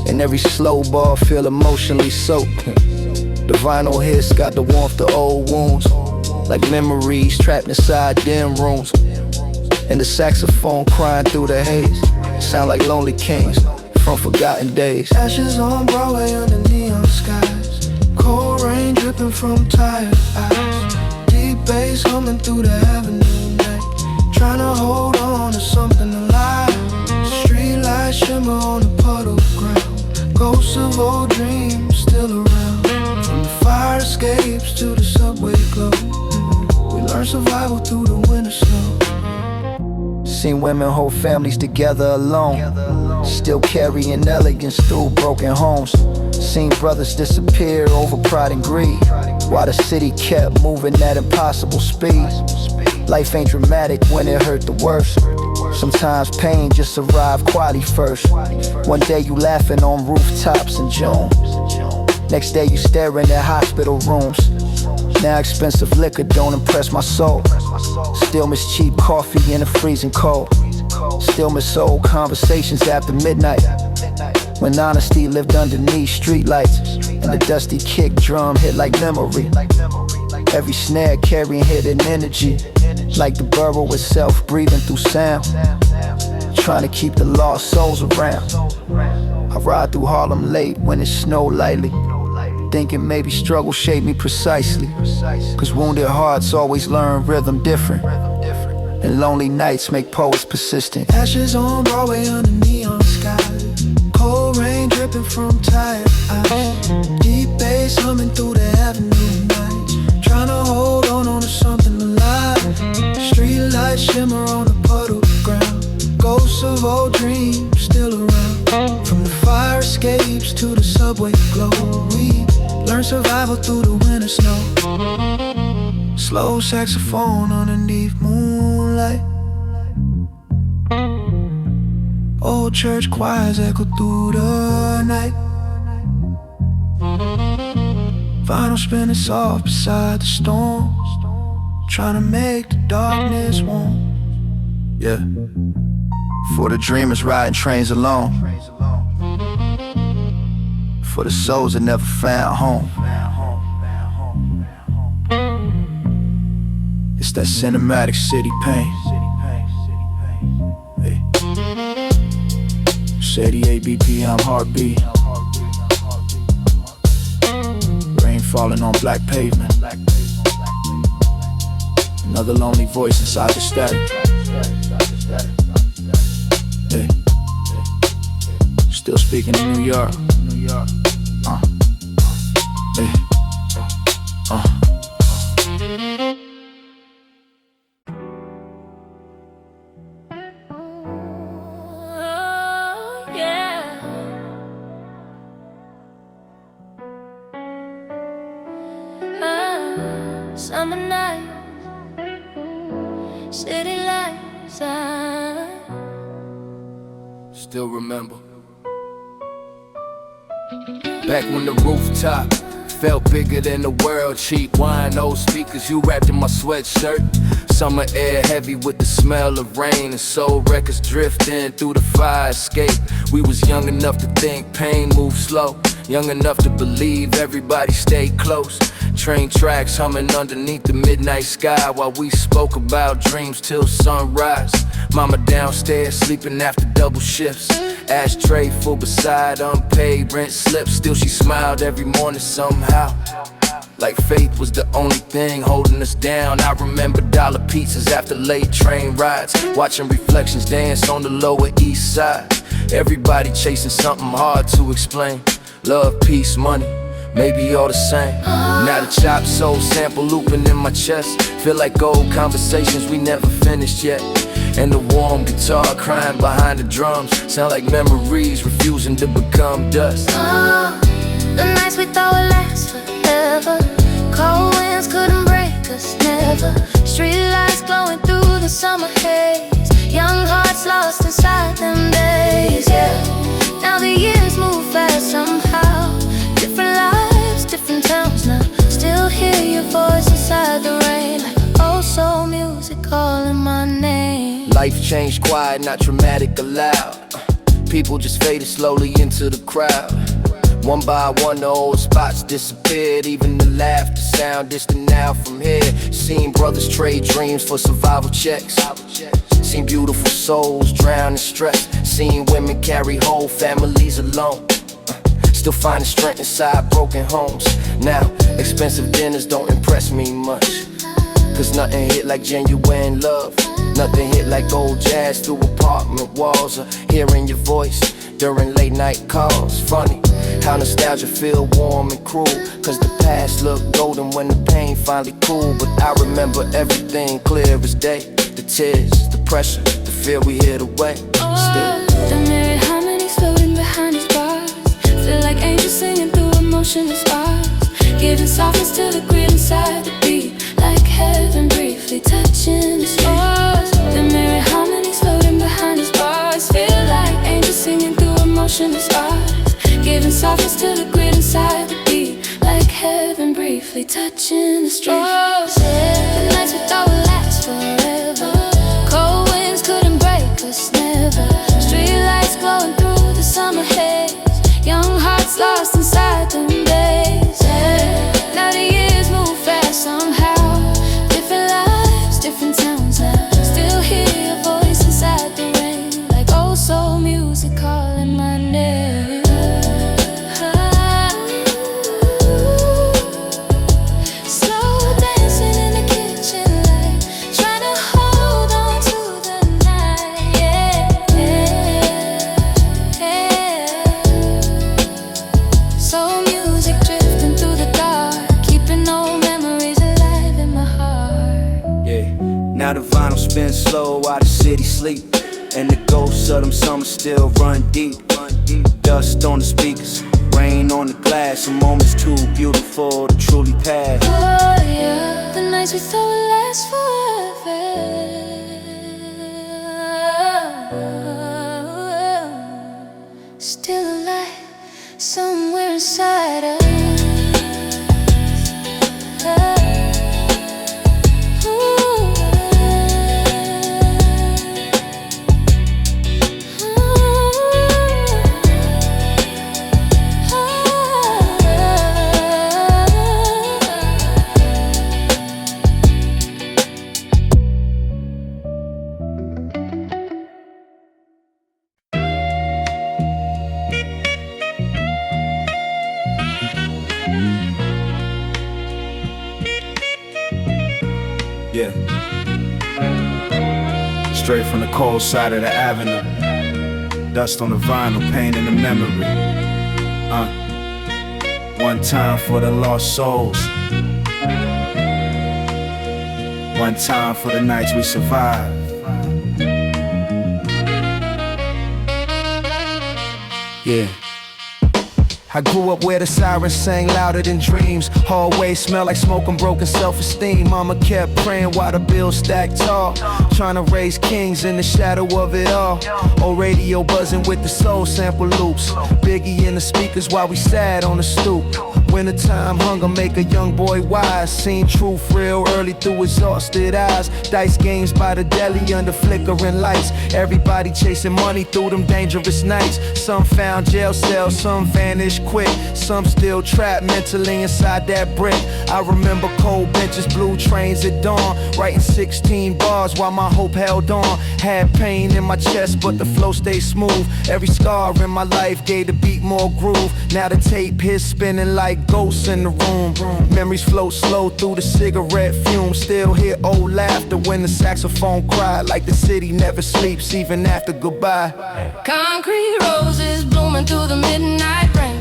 and every slow ball feel emotionally soaked. The vinyl hits got the warmth of old wounds, like memories trapped inside dim rooms. And the saxophone crying through the haze sound like lonely kings from forgotten days. Ashes on Broadway under neon skies, cold rain dripping from tired eyes, deep bass humming through the avenue night, trying to hold on to something alive. Street lights shimmer on the puddle ground, ghosts of old dreams still around. From the fire escapes to the subway glow, we learn survival through the winter snow. Seen women hold families together alone, still carrying elegance through broken homes. Seen brothers disappear over pride and greed, while the city kept moving at impossible speed. Life ain't dramatic when it hurt the worst. Sometimes pain just arrived quietly first. One day you laughing on rooftops in June, next day you staring at hospital rooms. Now expensive liquor don't impress my soul. Still miss cheap coffee in the freezing cold. Still miss old conversations after midnight, when honesty lived underneath streetlights, and the dusty kick drum hit like memory. Every snare carrying hidden energy, like the burrow itself breathing through sound, trying to keep the lost souls around. I ride through Harlem late when it snowed lightly, thinking maybe struggle shaped me precisely, cause wounded hearts always learn rhythm different, and lonely nights make poets persistent. Ashes on Broadway under neon skies, cold rain dripping from tired eyes, deep bass humming through the avenue nights, trying to hold on to something alive. Street lights shimmer on the puddle ground, ghosts of old dreams still around. From the fire escapes to the subway glow, we learn survival through the winter snow. Slow saxophone underneath moonlight, old church choirs echo through the night, vinyl spinning soft beside the storm, trying to make the darkness warm. Yeah, for the dreamers riding trains alone, for the souls that never found home. It's that cinematic city pain. Hey. 88 BPM heartbeat, rain falling on black pavement, another lonely voice inside the static. Hey. Still speaking in New York. Hey. Summer night, city lights, Still remember back when the rooftop felt bigger than the world. Cheap wine, old speakers, you wrapped in my sweatshirt. Summer air heavy with the smell of rain, and soul records drifting through the fire escape. We was young enough to think pain moves slow, young enough to believe everybody stayed close. Train tracks humming underneath the midnight sky, while we spoke about dreams till sunrise. Mama downstairs sleeping after double shifts, ashtray full beside unpaid rent slips. Still she smiled every morning somehow, like faith was the only thing holding us down. I remember dollar pizzas after late train rides, watching reflections dance on the Lower East Side. Everybody chasing something hard to explain, love, peace, money. maybe all the same. Now the chop soul sample looping in my chest. Feel like old conversations we never finished yet. And the warm guitar crying behind the drums sound like memories refusing to become dust. The nights we thought would last forever. Cold winds couldn't break us, never. Street lights glowing through the summer haze. Young hearts lost inside them days, yeah. Now the years move fast somehow. Different lives, different towns now. Still hear your voice inside the rain, like oh soul music calling my name. Life changed quiet, not dramatic or loud. People just faded slowly into the crowd. One by one the old spots disappeared. Even the laughter sound distant now from here. Seen brothers trade dreams for survival checks. Seen beautiful souls drown in stress. Seen women carry whole families alone. Still finding strength inside broken homes. Now expensive dinners don't impress me much, cause nothing hit like genuine love. Nothing hit like old jazz through apartment walls, or hearing your voice during late night calls. Funny how nostalgia feel warm and cruel, cause the past looked golden when the pain finally cooled. But I remember everything clear as day. The tears, the pressure, the fear we hid away. Still Don't marry harmonies floating behind his bars. Feel like angels singing through emotionless bars. Giving softness to the grid inside the beat, like heaven briefly touching the stars. Don't marry harmonies floating behind his bars. Feel like angels singing through emotionless bars. Giving softness to the grid inside the beat, like heaven briefly touching the streets. The nights we thought would last forever. Cold winds couldn't break us, never. Street lights glowing through the summer haze. Young hearts lost inside them days. Now the years move fast somehow. Different lives, different towns now. Still hear your voice inside the rain, like old soul music calling my name. Now the vinyl spins slow while the city sleep, and the ghosts of them summers still run deep. Dust on the speakers, rain on the glass. A moment's too beautiful to truly pass. Oh yeah, the nights we thought would last forever. Still alive somewhere inside us. Yeah. Straight from the cold side of the avenue. Dust on the vinyl, pain in the memory. One time for the lost souls. One time for the nights we survived. Yeah. I grew up where the sirens sang louder than dreams. Hallways smell like smoke and broken self-esteem. Mama kept praying while the bills stacked tall, trying to raise kings in the shadow of it all. Old radio buzzing with the soul sample loops. Biggie in the speakers while we sat on the stoop. Wintertime hunger make a young boy wise. Seen truth real early through exhausted eyes. Dice games by the deli under flickering lights. Everybody chasing money through them dangerous nights. Some found jail cells, some vanished quick. Some still trapped mentally inside that brick. I remember cold benches, blue trains at dawn, writing 16 bars while my hope held on. Had pain in my chest but the flow stayed smooth. Every scar in my life gave the beat more groove. Now the tape is spinning like ghosts in the room. Memories float slow through the cigarette fumes. Still hear old laughter when the saxophone cried, like the city never sleeps even after goodbye. Concrete roses blooming through the midnight rain.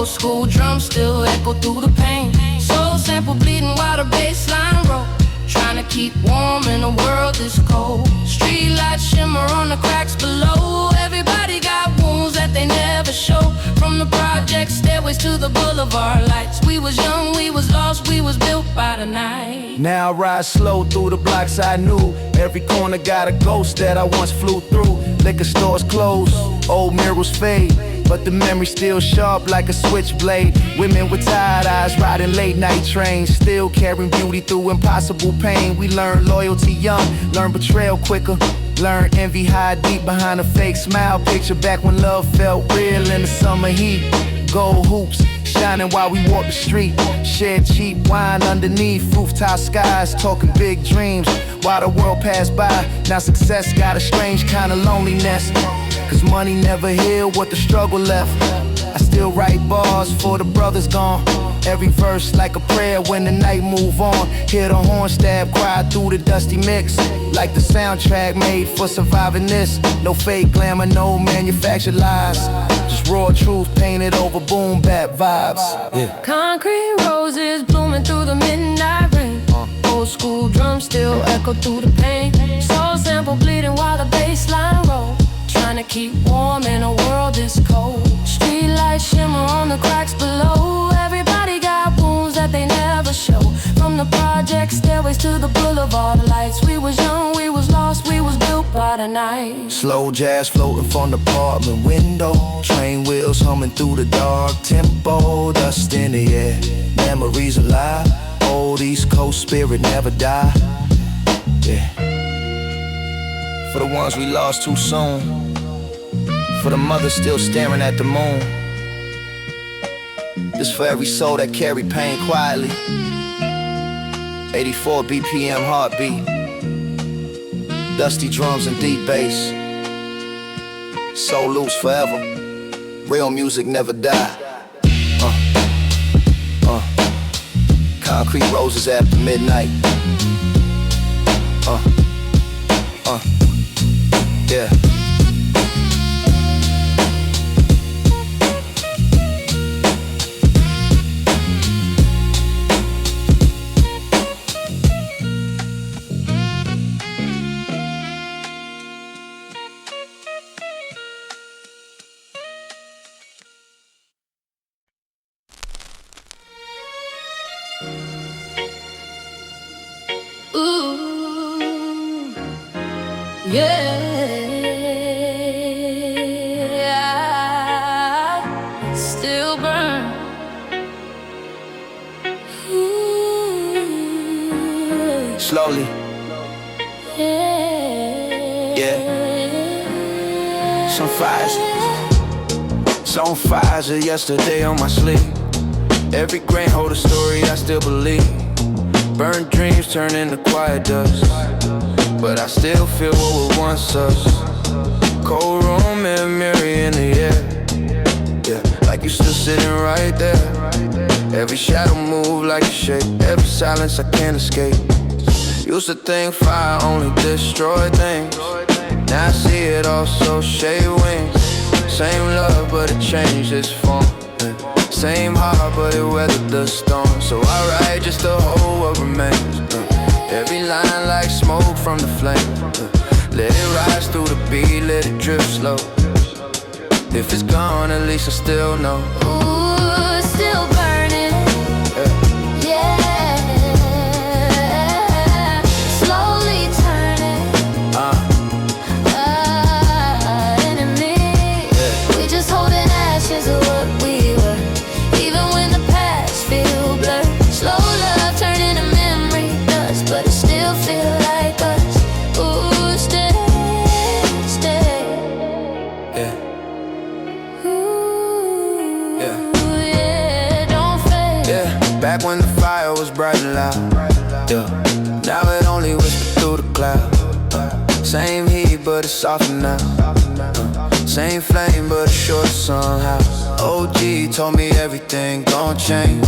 Old school drums still echo through the pain. Soul sample bleeding while the bass line roll. Trying to keep warm in a world this cold. Street lights shimmer on the cracks below. Everybody got wounds that they never show. From the project stairways to the boulevard lights. We was young, we was lost, we was built by the night. Now I ride slow through the blocks I knew. Every corner got a ghost that I once flew through. Liquor stores close, old mirrors fade, but the memory still sharp like a switchblade. Women with tired eyes riding late night trains, still carrying beauty through impossible pain. We learn loyalty young, learn betrayal quicker, learn envy hide deep behind a fake smile. Picture back when love felt real in the summer heat. Gold hoops shining while we walk the street. Shared cheap wine underneath rooftop skies, talking big dreams while the world passed by. Now success got a strange kind of loneliness, cause money never healed what the struggle left. I still write bars for the brothers gone. Every verse like a prayer when the night move on. Hear the horn stab, cry through the dusty mix, like the soundtrack made for surviving this. No fake glamour, no manufactured lies, just raw truth painted over boom bap vibes. Yeah. Concrete roses blooming through the midnight rain. Old school drums still echo through the pain. Soul sample bleeding while the bass line roll. Trying to keep warm in a world this cold. Street lights shimmer on the cracks below. Everybody got wounds that they never show. From the project stairways to the boulevard lights. We was young, we was lost, we was built by the night. Slow jazz floating from the apartment window. Train wheels humming through the dark tempo. Dust in the air, memories alive. Old East Coast spirit never die. Yeah. For the ones we lost too soon. For the mothers still staring at the moon. This for every soul that carry pain quietly. 84 BPM heartbeat. Dusty drums and deep bass. Soul loose forever. Real music never die. Concrete roses after midnight. Yeah. Ooh, yeah, I still burn. Ooh, Slowly. Yeah. Some fires of yesterday on my sleeve. Every grain hold a story I still believe. Burnt dreams turn into quiet dust, but I still feel what was once us. Cold room and mirror in the air. Yeah, like you still sitting right there. Every shadow move like a shape. Every silence I can't escape. Used to think fire only destroyed things. Now I see it also shade wings. Same love but it changed its form. Same heart but it weathered the storm. So I write just to hold what remains. Every line like smoke from the flame. Let it rise through the beat, let it drip slow. If it's gone, at least I still know. ooh, still burning. Yeah, slowly turning. Enemy. We just holding ashes of what we were. Even when the past feel blurred. Slow love turning to memory dust, but it still feel like us. Ooh, stay. Yeah. Ooh, Yeah. yeah, don't fade. Yeah, back when the fire was bright and loud. Yeah, now it only whispers through the cloud. Same heat, but it's softer now. Same flame, but it's short somehow. OG told me everything gon' change.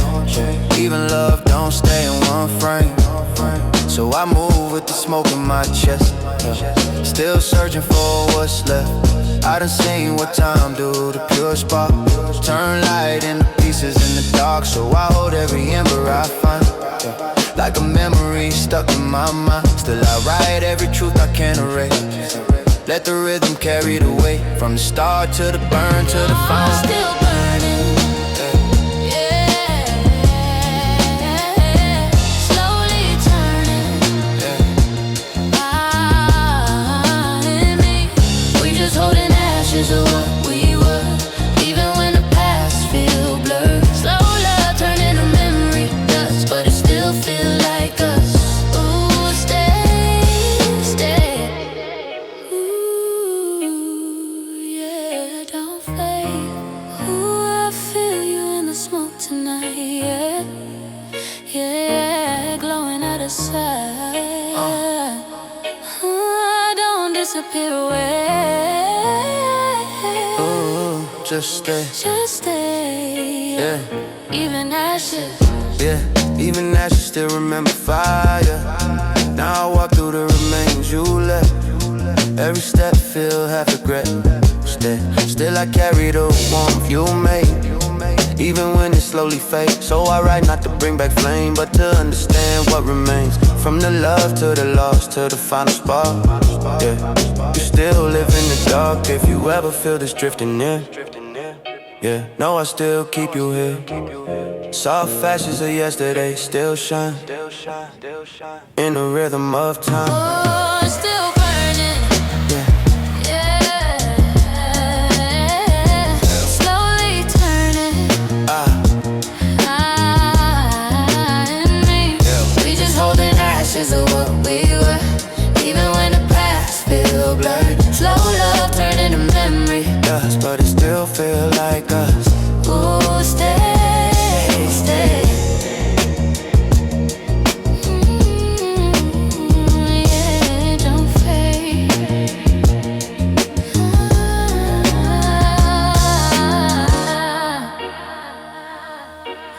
Even love don't stay in one frame. So I move with the smoke in my chest. Still searching for what's left. I done seen what time do, the pure spark turn light into peace pieces in the dark, so I hold every ember I find. Like a memory stuck in my mind. Still I write every truth I can't erase. Let the rhythm carry the weight. From the start to the burn to the final. Still burning. Yeah. Slowly turning. And me. We just holding ashes of what we were. Even when the past feel blurred. Slow love turning to memory dust, but it still feel like us. Ooh, stay, stay. Ooh, yeah, don't fade. Ooh, I feel you in the smoke tonight, yeah. Yeah, glowing out of sight. Don't disappear away. Ooh, just stay. Just stay. Yeah. Even ashes. Yeah, even as you still remember fire. Now I walk through the remains you left. Every step feel half regret. Still I carry the warmth you made, even when it slowly fades. So I write not to bring back flame, but to understand what remains. From the love to the loss to the final spark. Yeah, you still live in the dark if you ever feel this drifting near. Yeah, no, I still keep you here. Soft ashes of yesterday still shine in the rhythm of time. Oh, still burning. Yeah. Yeah. Slowly turning. And me. We just holding ashes of what we were. Even when the past feel blurred. Slow love turning to memory Yes, but it still feel like us. Ooh, stay, stay. Yeah, don't fade.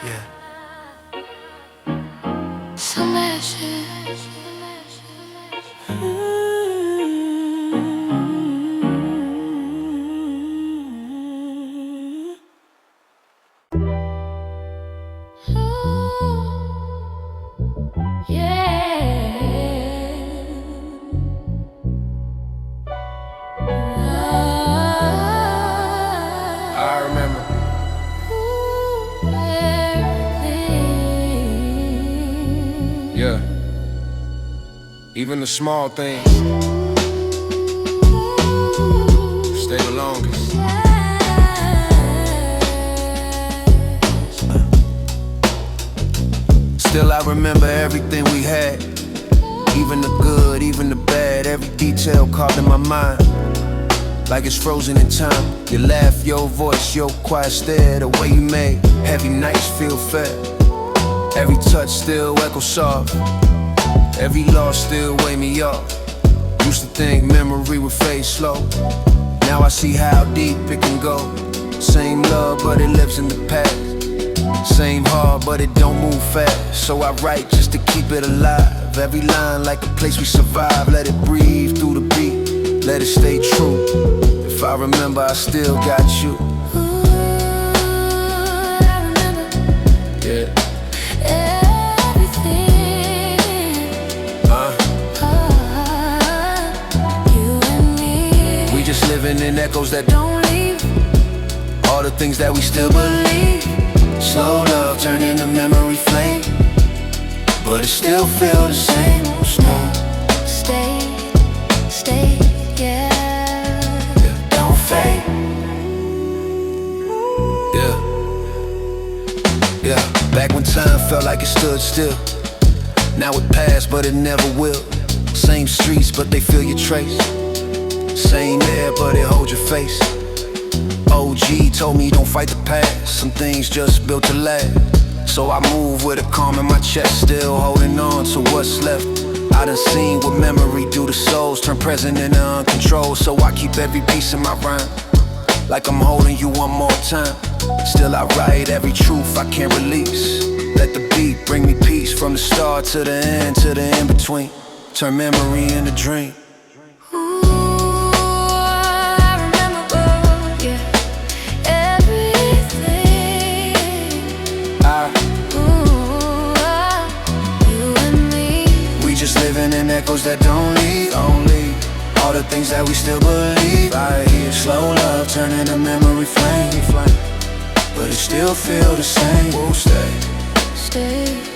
Yeah. Some ashes. I remember. Yeah. Even the small things stay the longest. Still I remember everything we had. Even the good, even the bad. Every detail carved in my mind, like it's frozen in time. Your laugh, your voice, your quiet stare. The way you made heavy nights feel fair. Every touch still echoes soft. Every loss still weigh me up. Used to think memory would fade slow. Now I see how deep it can go. Same love, but it lives in the past. Same heart, but it don't move fast. So I write just to keep it alive. Every line like a place we survive. Let it breathe through the beat. Let it stay true. If I remember, I still got you. Ooh, I remember. Yeah. Everything. You and me. We just living in echoes that Don't leave. all the things that we still believe. Slow love turned into memory flame, but it still feel the same. Smooth. Stay, stay, yeah. Don't fade. Yeah. Back when time felt like it stood still. Now it passed, but it never will. Same streets, but they feel your trace. Same air, but it holds your face. OG told me don't fight the past. Some things just built to last. So I move with a calm in my chest, still holding on to what's left. I done seen what memory do to souls, turn present into uncontrolled. So I keep every piece in my rhyme, like I'm holding you one more time. Still I write every truth I can't release. Let the beat bring me peace, from the start to the end, to the in-between. Turn memory into dream. I remember, yeah, everything. things that we still believe. Slow love turning to memory flame. But it still feel the same. We'll stay.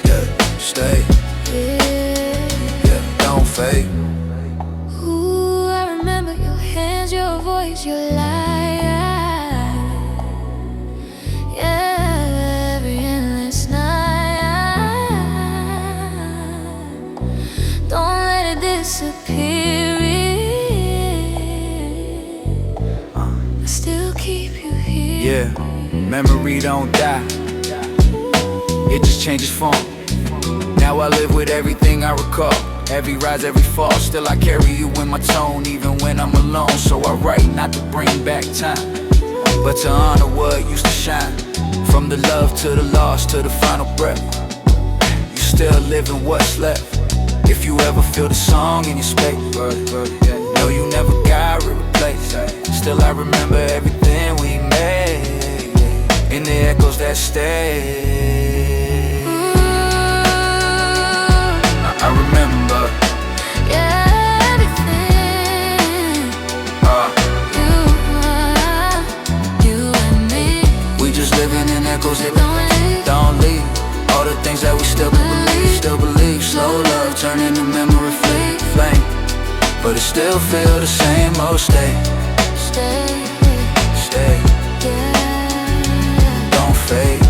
Yeah, stay. Yeah, don't fade. Ooh, I remember your hands, your voice, your light. Yeah, every endless night. Don't let it disappear. I still keep you here. Yeah, memory don't die. It just changes form. Now I live with everything I recall. Every rise, every fall. Still I carry you in my tone, even when I'm alone. So I write not to bring back time, but to honor what used to shine. From the love to the loss to the final breath, you still living what's left. If you ever feel the song in your space, no, you never got replaced. Still I remember everything we made, and the echoes that stay. I remember, yeah, everything. You and me. We just living in echoes that don't leave. All the things that we still believe. Slow love turning to memory flame. But it still feel the same. Oh, stay. Yeah. Don't fade.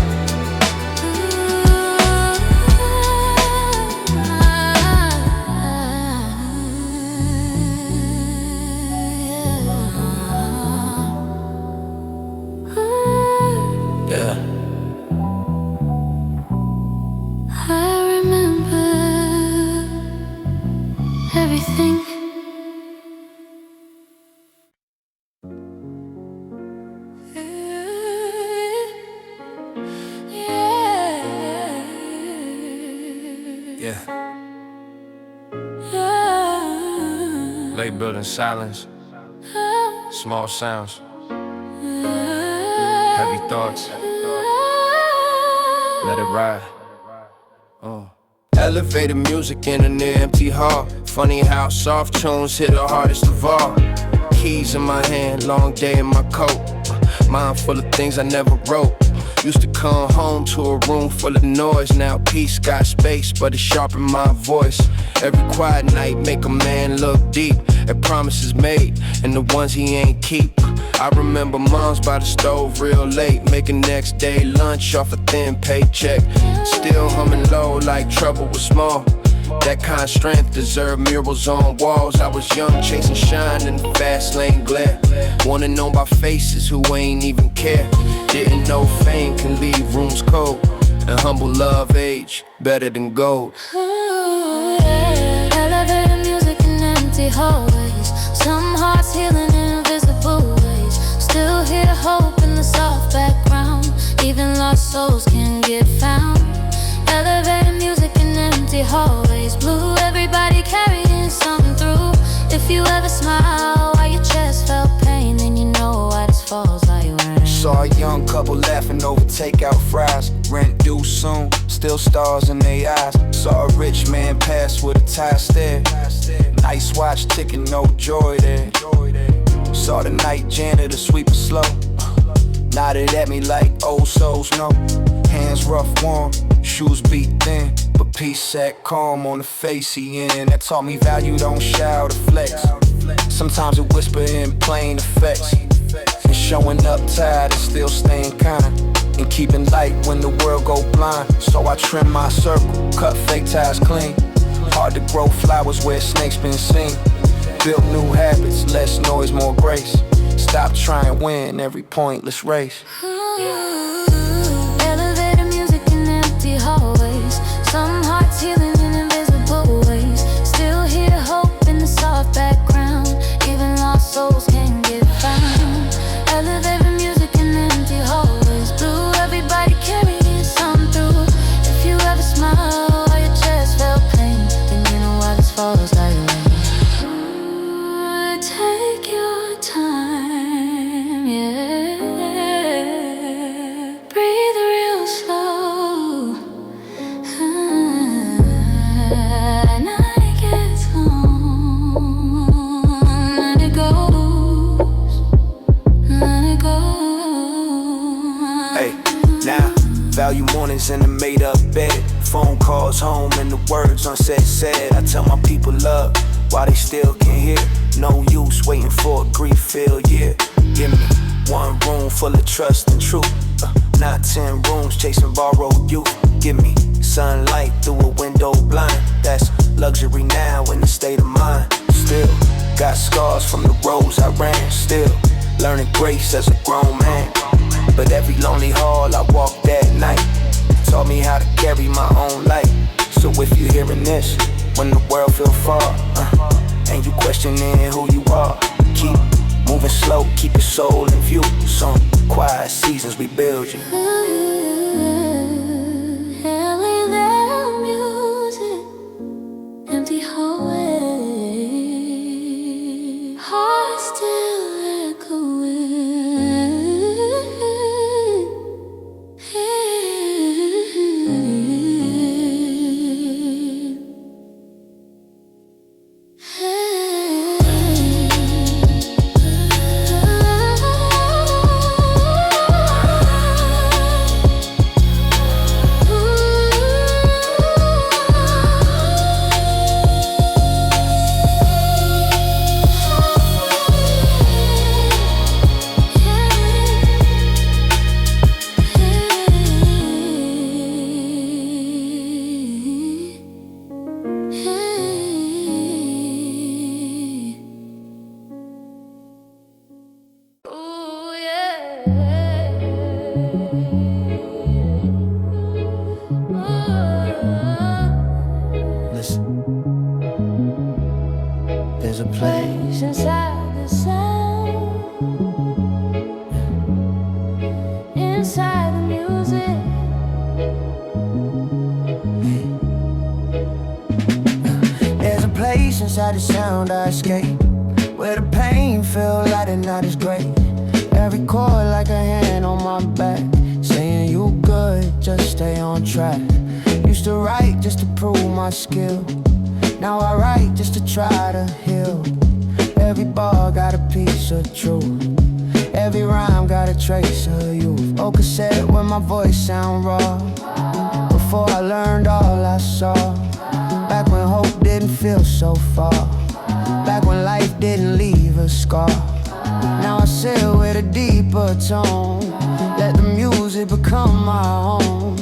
Yeah. I remember everything. Yeah. Late building silence, small sounds, heavy thoughts. Let it ride. Elevator music in an empty hall. Funny how soft tunes hit the hardest of all. Keys in my hand, long day in my coat. Mind full of things I never wrote. Used to come home to a room full of noise. Now peace got space, but it sharpened my voice. Every quiet night make a man look deep at promises made and the ones he ain't keep. I remember moms by the stove real late, making next day lunch off a thin paycheck. Still humming low like trouble was small. That kind of strength deserved murals on walls. I was young, chasing shine in the fast lane glare. Wanna know by faces who ain't even care. Didn't know fame can leave rooms cold, and humble love age better than gold. Ooh, yeah. Elevator music in empty hallways. Some hearts healing in invisible ways. Still hear hope in the soft background. Even lost souls can get found. Elevator music in empty hallways. Blue, everybody carrying something through. If you ever smile while your chest felt pain, then you know why this falls like rain. Saw a young couple laughing over takeout fries. Rent due soon, still stars in their eyes. Saw a rich man pass with a tie stare. Nice watch ticking, no joy there. Saw the night janitor sweeping slow. Nodded at me like old souls know. Hands rough, warm, shoes beat thin, but peace sat calm on the face he in. That taught me value don't shout or flex. Sometimes it whisper in plain effects. And showing up tired and still staying kind, and keeping light when the world go blind. So I trim my circle, cut fake ties clean. Hard to grow flowers where snakes been seen. Build new habits, less noise, more grace. Stop trying to win every pointless race. Elevator music in empty hallways. Some hearts healing in invisible ways. Still hear hope in the soft background. Even lost souls can get found. Elevator music in empty hallways. Blue, everybody carrying something through. If you ever smile while your chest felt pain, then you know why this falls like rain. Take your time, yeah. Value mornings in a made up bed. Phone calls home and the words unsaid said. I tell my people love while they still can't hear. No use waiting for a grief-filled year. Give me one room full of trust and truth, not 10 rooms chasing borrowed youth. Give me sunlight through a window blind. That's luxury now in the state of mind. Still got scars from the roads I ran. Still learning grace as a grown man. But every lonely hall I walked that night taught me how to carry my own light. So if you're hearing this when the world feel far, and you questioning who you are, keep moving slow, keep your soul in view. Some quiet seasons we build you. Empty hallway, heart still echoing. There's a place inside the sound, inside the music. There's a place inside the sound I escape, where the pain feel light and not as great. Every chord like a hand on my back, saying you good, just stay on track. Used to write just to prove my skill. Now I write just to try to heal. Every bar got a piece of truth. Every rhyme got a trace of youth. Oh, cassette when my voice sound raw. Before I learned all I saw. Back when hope didn't feel so far. Back when life didn't leave a scar. Now I sit with a deeper tone. Let the music become my home.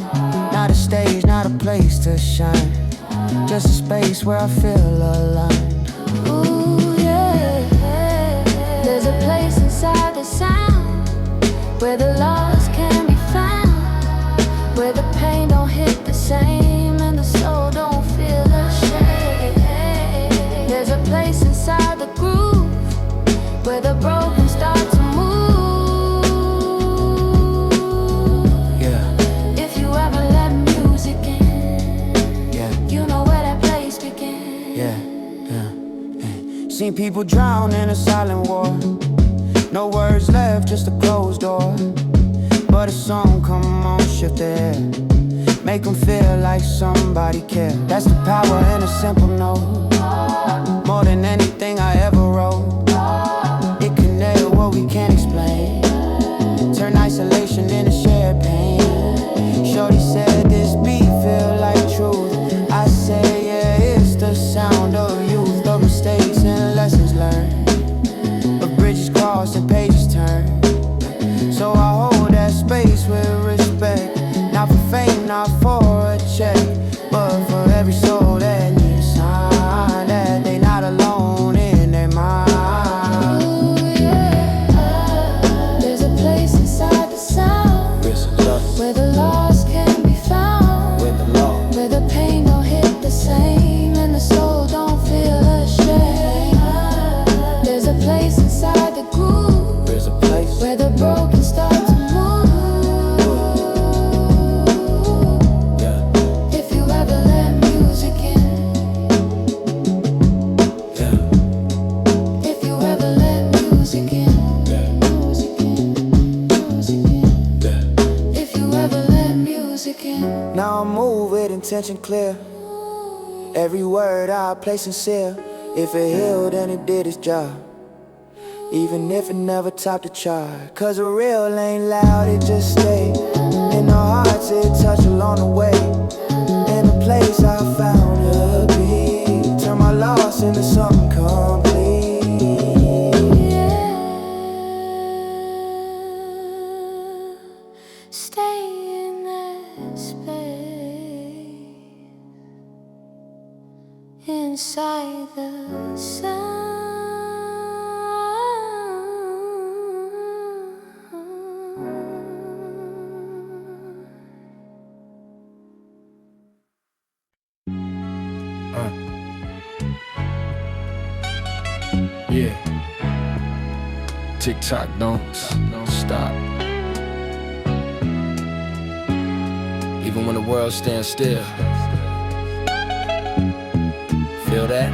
Not a stage, not a place to shine. Just a space where I feel aligned. Ooh, yeah. There's a place inside the sound, where the lost can be found, where the pain don't hit the same and the soul don't feel ashamed. There's a place inside the groove, where the broken start to move. Yeah. If you ever let music in, Yeah. you know where that place begins. Seen people drown in a silent war. No words left, just a closed door. But a song, come on, shift the air. Make them feel like somebody cares. That's the power in a simple note. More than anything I ever wrote. It connects what we can't explain. Turn isolation into shared pain. Shorty said this beat feel like truth. I say yeah, it's the sound of youth. Of mistakes and lessons learned, of bridges crossed and pages turned. So I hold that space with respect. Not for fame, not for a check, but for every soul that needs a sign that they not alone in their mind. Ooh, yeah. There's a place inside the sound, where the lost can be found, where the pain don't hit the same and the soul don't feel ashamed. There's a place inside the groove, where the broken start to move. If you ever let music in, if you ever let music in, if you ever let music in. Now I move with intention clear. Every word I play sincere. If it healed, then it did its job. Even if it never topped the chart. Cause the real ain't loud, it just stay in the hearts hearts it touched along the way. In a place I found a beat. Turn my loss into something complete. Stay in that space inside the sun. Yeah. Tick tock, don't stop. Even when the world stands still. Feel that?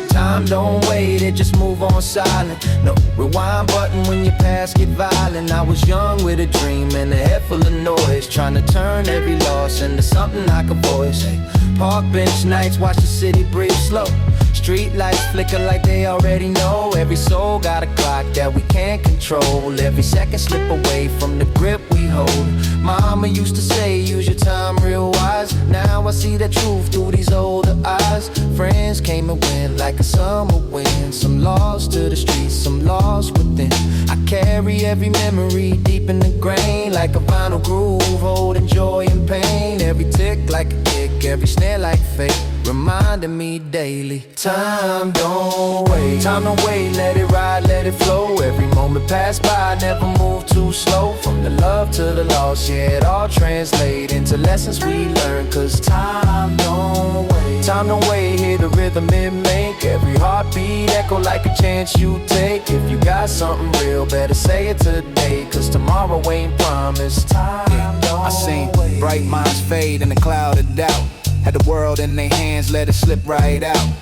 Time don't wait, it just move on silent. No rewind button when your past get violent. I was young with a dream and a head full of noise, trying to turn every loss into something I could voice. Hey, park bench nights, watch the city breathe slow. Street lights flicker like they already know. Every soul got a clock that we can't control. Every second slip away from the grip we hold. Mama used to say, use your time real wise. Now I see the truth through these older eyes. Friends came and went like a summer wind. Some lost to the streets, some lost within. I carry every memory deep in the grain, like a vinyl groove, holding joy and pain. Every tick like a kick, every snare like fate, reminding me daily. Time don't wait, time don't wait, let it ride, let it flow. Every moment pass by, never move too slow. From the love to the loss, yeah, it all translate into lessons we learn. Cause time don't wait, time don't wait, hear the rhythm it make. Every heartbeat echo like a chance you take. If you got something real, better say it today. Cause tomorrow ain't promised. Time don't I seen wait. bright minds fade in a cloud of doubt. Had the world in their hands, let it slip right out.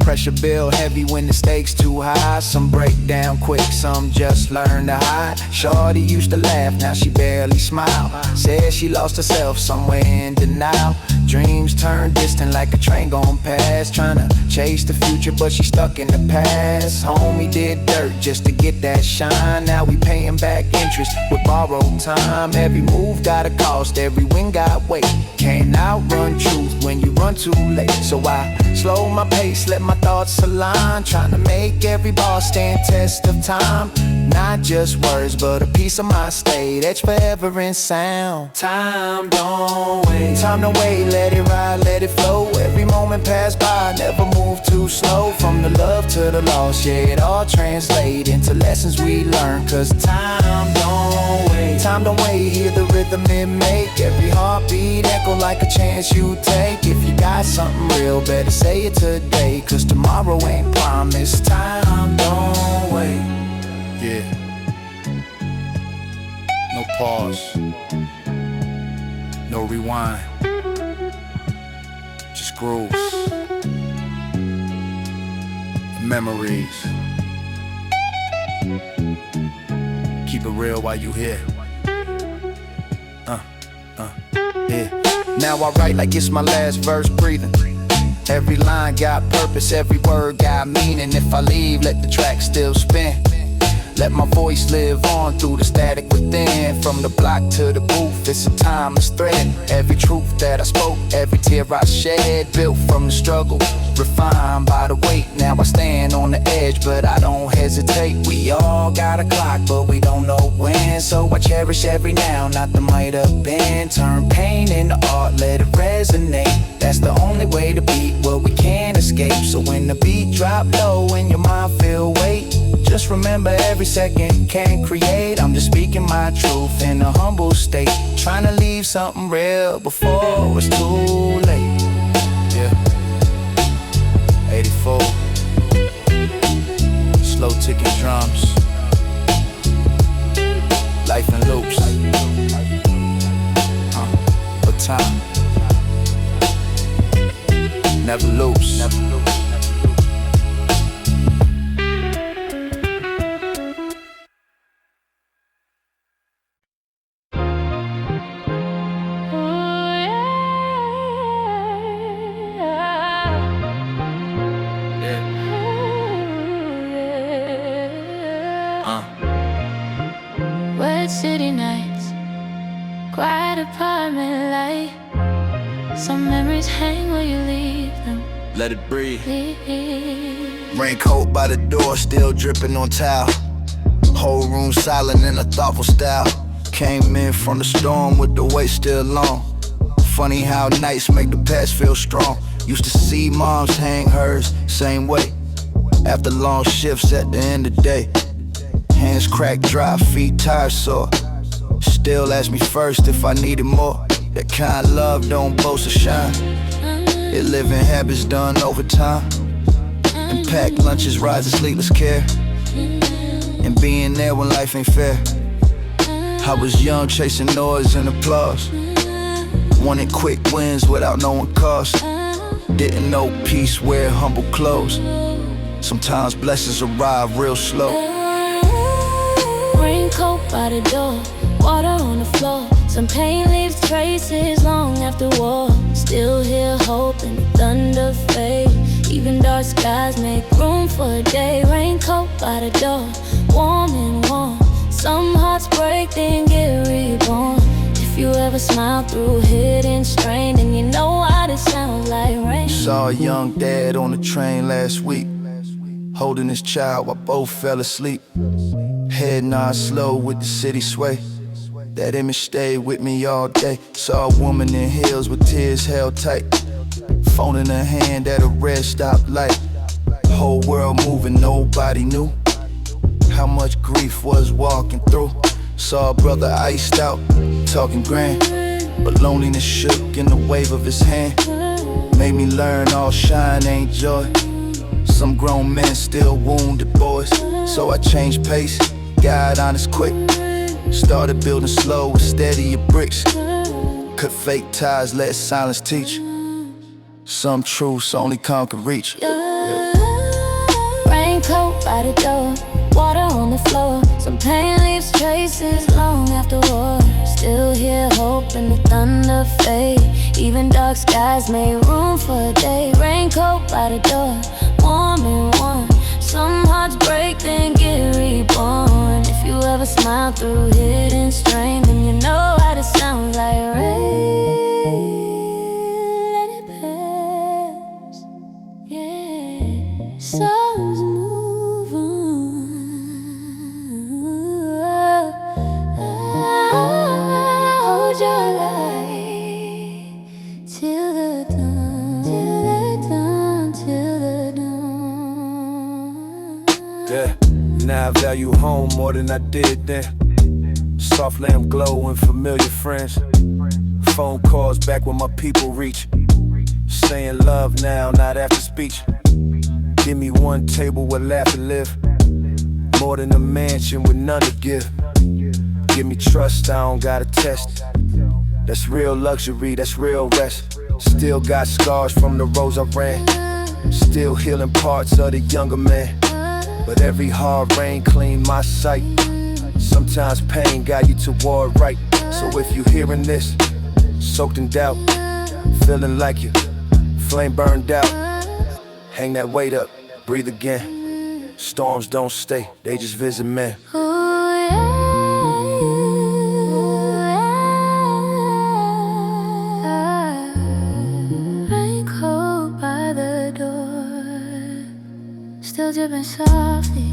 Pressure build heavy when the stakes too high. Some break down quick, some just learn to hide. Shorty used to laugh, now she barely smile. Said she lost herself somewhere in denial. Dreams turn distant like a train gon' pass. Tryna chase the future but she stuck in the past. Homie did dirt just to get that shine. Now we paying back interest with borrowed time. Every move got a cost, every win got weight. Can't outrun truth when you run too late. So I slow my pace, let my thoughts align. Tryna make every bar stand test of time. Not just words but a piece of my state, etched forever in sound. Time don't wait, Time to wait, let it ride, let it flow. Every moment pass by, never move too slow. From the love to the loss, yeah, it all translate into lessons we learn. Cause time don't wait, time don't wait, hear the rhythm it make. Every heartbeat echo like a chance you take. If you got something real, better say it today. Cause tomorrow ain't promised. Time don't wait. Yeah. No pause. No rewind. Just grooves. Memories. Keep it real while you here. Yeah. Now I write like it's my last verse breathing. Every line got purpose, every word got meaning. If I leave, let the track still spin. Let my voice live on through the static within. From the block to the booth, it's a timeless thread. Every truth that I spoke, every tear I shed, built from the struggle, refined by the weight. Now I stand on the edge, but I don't hesitate. We all got a clock, but we don't know when. So I cherish every now, not the might have been. Turn pain into art, let it resonate. That's the only way to beat what we can't escape. So when the beat drop low and your mind feel weight, just remember every second can't create. I'm just speaking my truth in a humble state, trying to leave something real before it's too late. Yeah. 84. Slow ticking drums. Life in loops. But time never loops. let it breathe. Raincoat by the door, still dripping on towel. Whole room silent in a thoughtful style. Came in from the storm with the weight still long. Funny how nights make the past feel strong. Used to see moms hang hers, same way. After long shifts at the end of the day. Hands cracked dry, feet tired sore. Still ask me first if I needed more. That kind of love don't boast or shine. It living habits done over time. And packed lunches, rides to sleepless care. And being there when life ain't fair. I was young, chasing noise and applause. Wanted quick wins without knowing cost. Didn't know peace, wear humble clothes. Sometimes blessings arrive real slow. Raincoat by the door, water on the floor. Some pain leaves traces long after war. Still hear hope in the thunder fade. Even dark skies make room for a day. Raincoat by the door, warm and warm. Some hearts break, then get reborn. If you ever smile through hidden strain, then you know what it sounds like rain. Saw a young dad on the train last week, holding his child while both fell asleep. Head nod slow with the city sway. That image stayed with me all day. Saw a woman in heels with tears held tight. Phone in her hand at a red stoplight. Whole world moving, nobody knew how much grief was walking through. Saw a brother iced out, talking grand, but loneliness shook in the wave of his hand. Made me learn all shine ain't joy. Some grown men still wounded boys. So I changed pace, got honest quick. Started building slow with steadier bricks. Cut fake ties, let silence teach. Some truths only calm can reach. Raincoat by the door, water on the floor. Some pain leaves traces long after war. Still hear hope in the thunder fade. Even dark skies made room for a day. Raincoat by the door, warm and warm. Some hearts break, then get reborn. If you ever smile through hidden strain, then you know what it sounds like rain. Let it pass, yeah. Souls move on. Hold your light till the dawn, till the dawn, till the dawn. Yeah, now I value home more than I did then. Soft lamp glow and familiar friends. Phone calls back when my people reach. Saying love now, not after speech. Give me one table where laugh and live. More than a mansion with none to give. Give me trust, I don't gotta test. That's real luxury, that's real rest. Still got scars from the roads I ran. Still healing parts of the younger man. But every hard rain cleaned my sight. Sometimes pain got you toward right. So if you hearing this, soaked in doubt, feeling like you flame burned out, hang that weight up, breathe again. Storms don't stay, they just visit men. Raincoat by the door, still dripping softly.